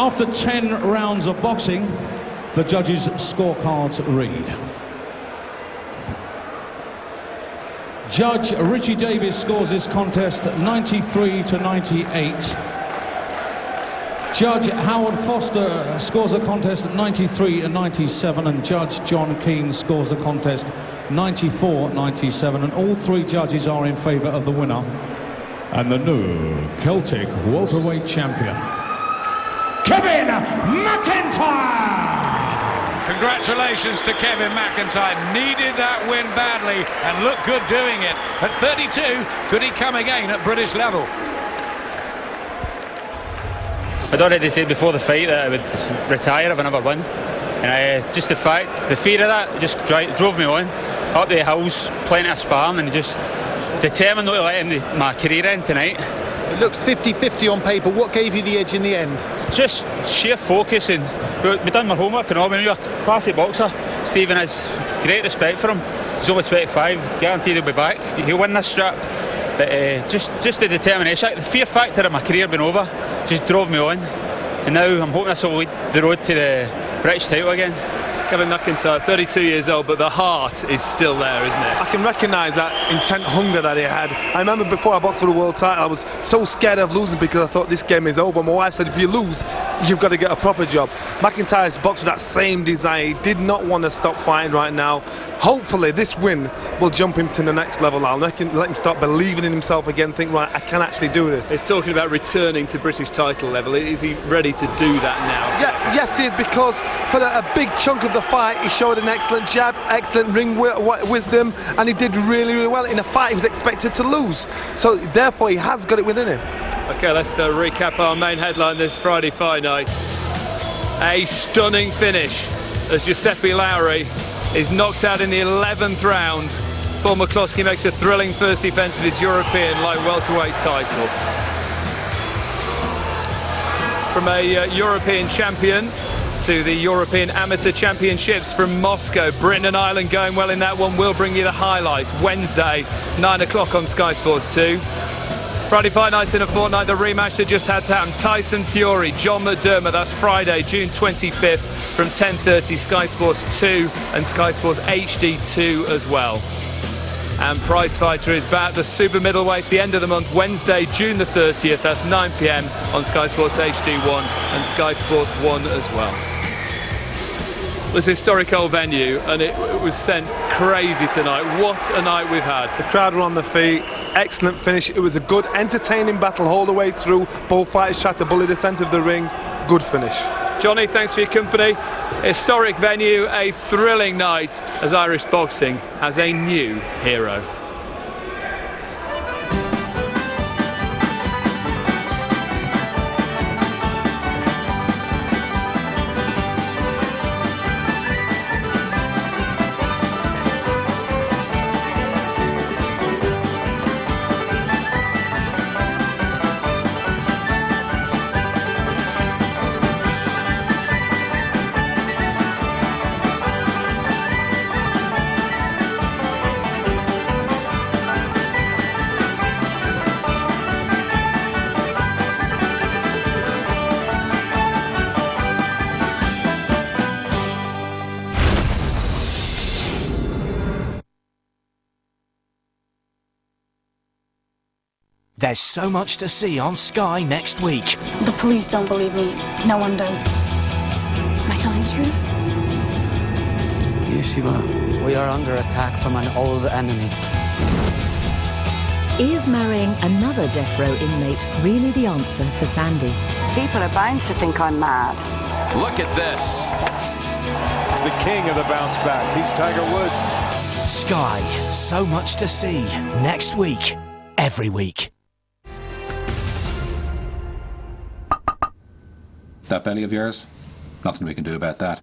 After 10 rounds of boxing, the judges' scorecards read. Judge Richie Davis scores this contest 93-98. Judge Howard Foster scores the contest 93-97, and Judge John Keane scores the contest 94-97, and all three judges are in favour of the winner and the new Celtic welterweight champion, Kevin McIntyre! Congratulations to Kevin McIntyre. Needed that win badly and looked good doing it. At 32, could he come again at British level? I'd already said before the fight that I would retire if I never won. And just the fear of that just drove me on. Up the hills, plenty of sparring, and just determined not to let my career end tonight. It looked 50-50 on paper. What gave you the edge in the end? Just sheer focus, and we done my homework and all. When you're a classic boxer, Stephen has great respect for him. He's only 25, guaranteed he'll be back. He'll win this strap. But just the determination, the fear factor of my career being over just drove me on. And now I'm hoping this will lead the road to the British title again. Kevin McIntyre, 32 years old, but the heart is still there, isn't it? I can recognise that intense hunger that he had. I remember before I boxed for the world title, I was so scared of losing because I thought this game is over. My wife said, if you lose, you've got to get a proper job. McIntyre's boxed with that same desire. He did not want to stop fighting right now. Hopefully this win will jump him to the next level. I'll let him start believing in himself again, think, right, I can actually do this. He's talking about returning to British title level. Is he ready to do that now? Yeah, yes, he is, because for a big chunk of the fight, he showed an excellent jab, excellent ring wisdom, and he did really, really well. In a fight he was expected to lose. So therefore he has got it within him. Okay, let's recap our main headline this Friday fight night. A stunning finish as Giuseppe Lauri is knocked out in the 11th round. Paul McCloskey makes a thrilling first defence of his European light welterweight title. From a European champion to the European Amateur Championships from Moscow. Britain and Ireland going well in that one. We'll bring you the highlights Wednesday, 9 o'clock on Sky Sports 2. Friday fight night in a fortnight, the rematch that just had to happen. Tyson Fury, John McDermott. That's Friday, June 25th from 10:30, Sky Sports 2 and Sky Sports HD 2 as well. And Prize Fighter is back. The super middleweights, the end of the month, Wednesday, June the 30th. That's 9 p.m. on Sky Sports HD1 and Sky Sports 1 as well. It was a historic old venue, and it was sent crazy tonight. What a night we've had. The crowd were on their feet. Excellent finish. It was a good, entertaining battle all the way through. Both fighters tried to bully the centre of the ring. Good finish. Johnny, thanks for your company. Historic venue, a thrilling night as Irish boxing has a new hero. There's so much to see on Sky next week. The police don't believe me. No one does. Am I telling the truth? Yes, you are. We are under attack from an old enemy. Is marrying another death row inmate really the answer for Sandy? People are bound to think I'm mad. Look at this. It's the king of the bounce back. He's Tiger Woods. Sky, so much to see next week, every week. That belly of yours? Nothing we can do about that.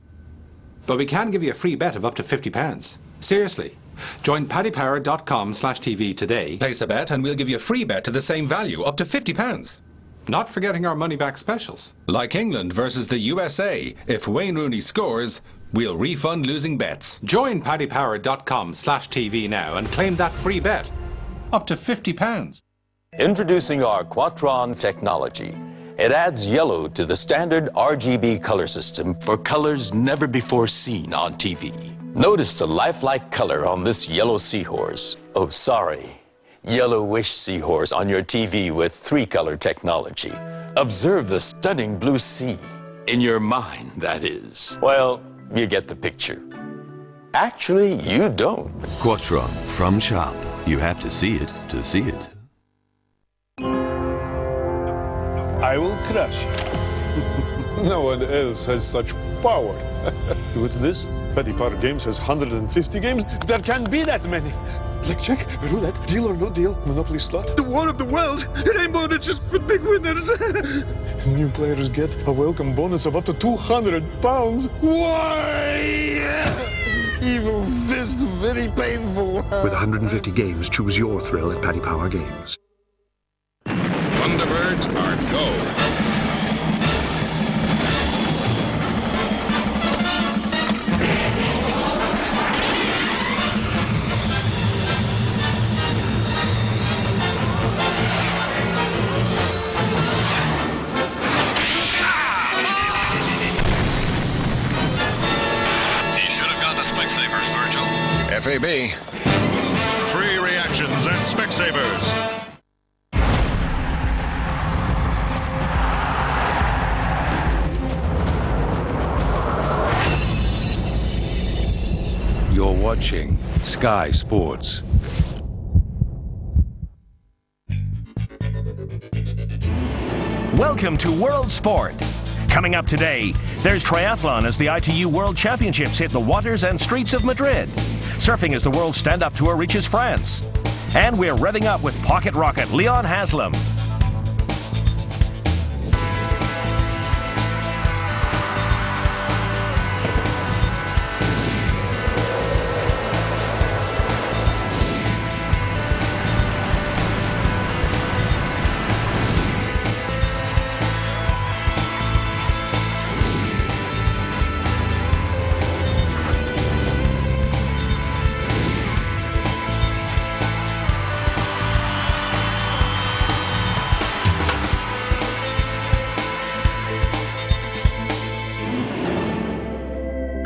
But we can give you a free bet of up to £50. Seriously. Join paddypower.com/TV today. Place a bet and we'll give you a free bet to the same value, up to £50. Not forgetting our money-back specials. Like England versus the USA. If Wayne Rooney scores, we'll refund losing bets. Join paddypower.com/TV now and claim that free bet. Up to £50. Introducing our Quatron technology. It adds yellow to the standard RGB color system for colors never before seen on TV. Notice the lifelike color on this yellow seahorse. Oh, sorry. Yellowish seahorse on your TV with 3-color technology. Observe the stunning blue sea. In your mind, that is. Well, you get the picture. Actually, you don't. Quatron from Sharp. You have to see it to see it. I will crush you. No one else has such power. What's this? Paddy Power Games has 150 games. There can't be that many. Blackjack, roulette, deal or no deal, Monopoly slot. The war of the world. It ain't more than just for big winners. New players get a welcome bonus of up to £200. Why? Evil fist, very painful. With 150 games, choose your thrill at Paddy Power Games. Thunderbirds are go. Specsavers, Virgil. FAB. Free reactions at Specsavers. You're watching Sky Sports. Welcome to World Sport. Coming up today, there's triathlon as the ITU World Championships hit the waters and streets of Madrid. Surfing as the World Stand-Up Tour reaches France. And we're revving up with pocket rocket Leon Haslam.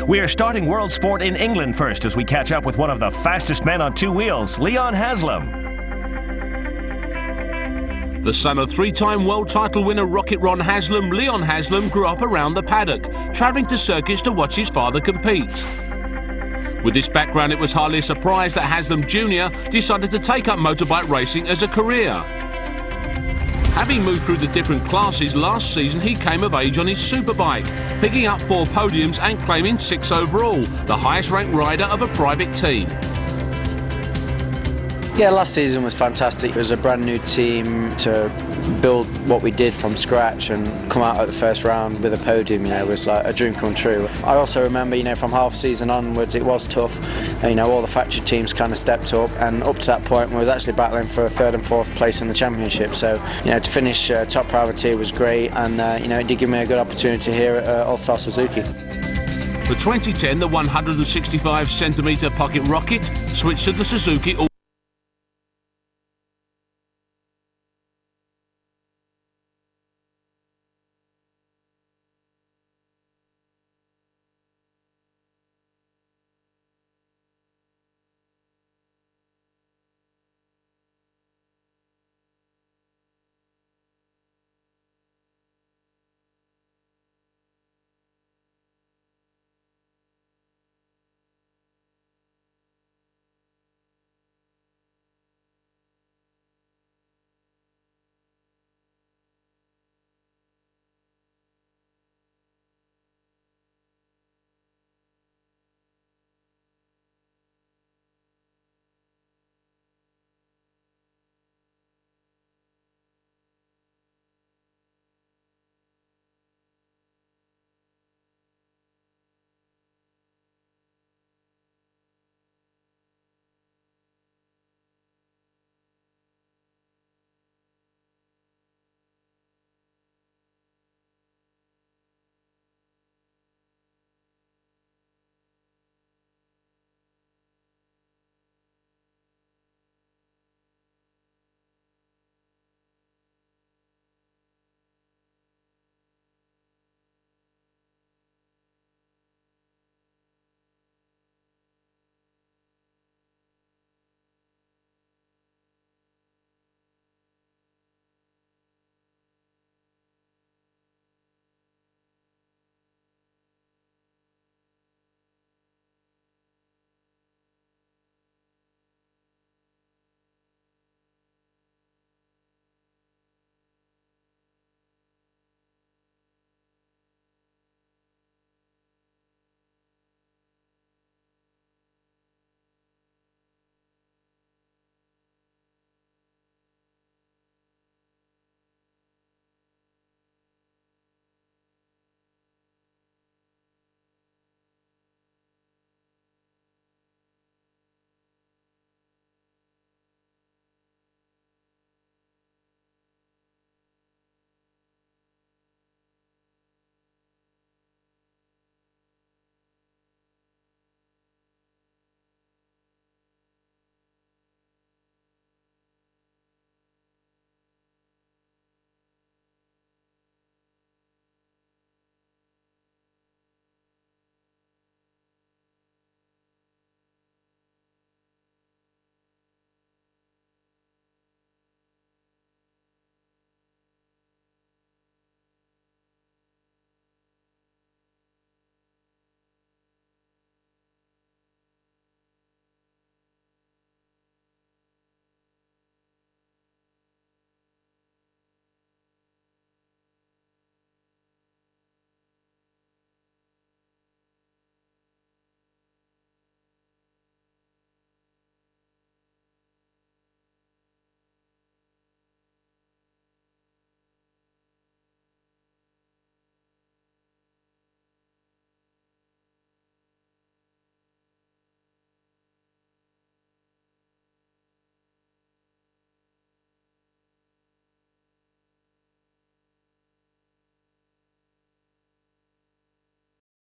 We are starting World Sport in England first as we catch up with one of the fastest men on two wheels, Leon Haslam. The son of three-time world title winner Rocket Ron Haslam, Leon Haslam grew up around the paddock, travelling to circuits to watch his father compete. With this background, it was hardly a surprise that Haslam Jr. decided to take up motorbike racing as a career. Having moved through the different classes last season, he came of age on his superbike, picking up 4 podiums and claiming 6 overall, the highest ranked rider of a private team. Yeah, last season was fantastic. It was a brand new team to build what we did from scratch and come out at the first round with a podium, you know, was like a dream come true. I also remember, you know, from half season onwards it was tough. You know, all the factory teams kind of stepped up, and up to that point we was actually battling for 3rd and 4th place in the championship. So, you know, to finish top privateer was great, and you know, it did give me a good opportunity here at All-Star Suzuki. For 2010, the 165cm pocket rocket switched to the Suzuki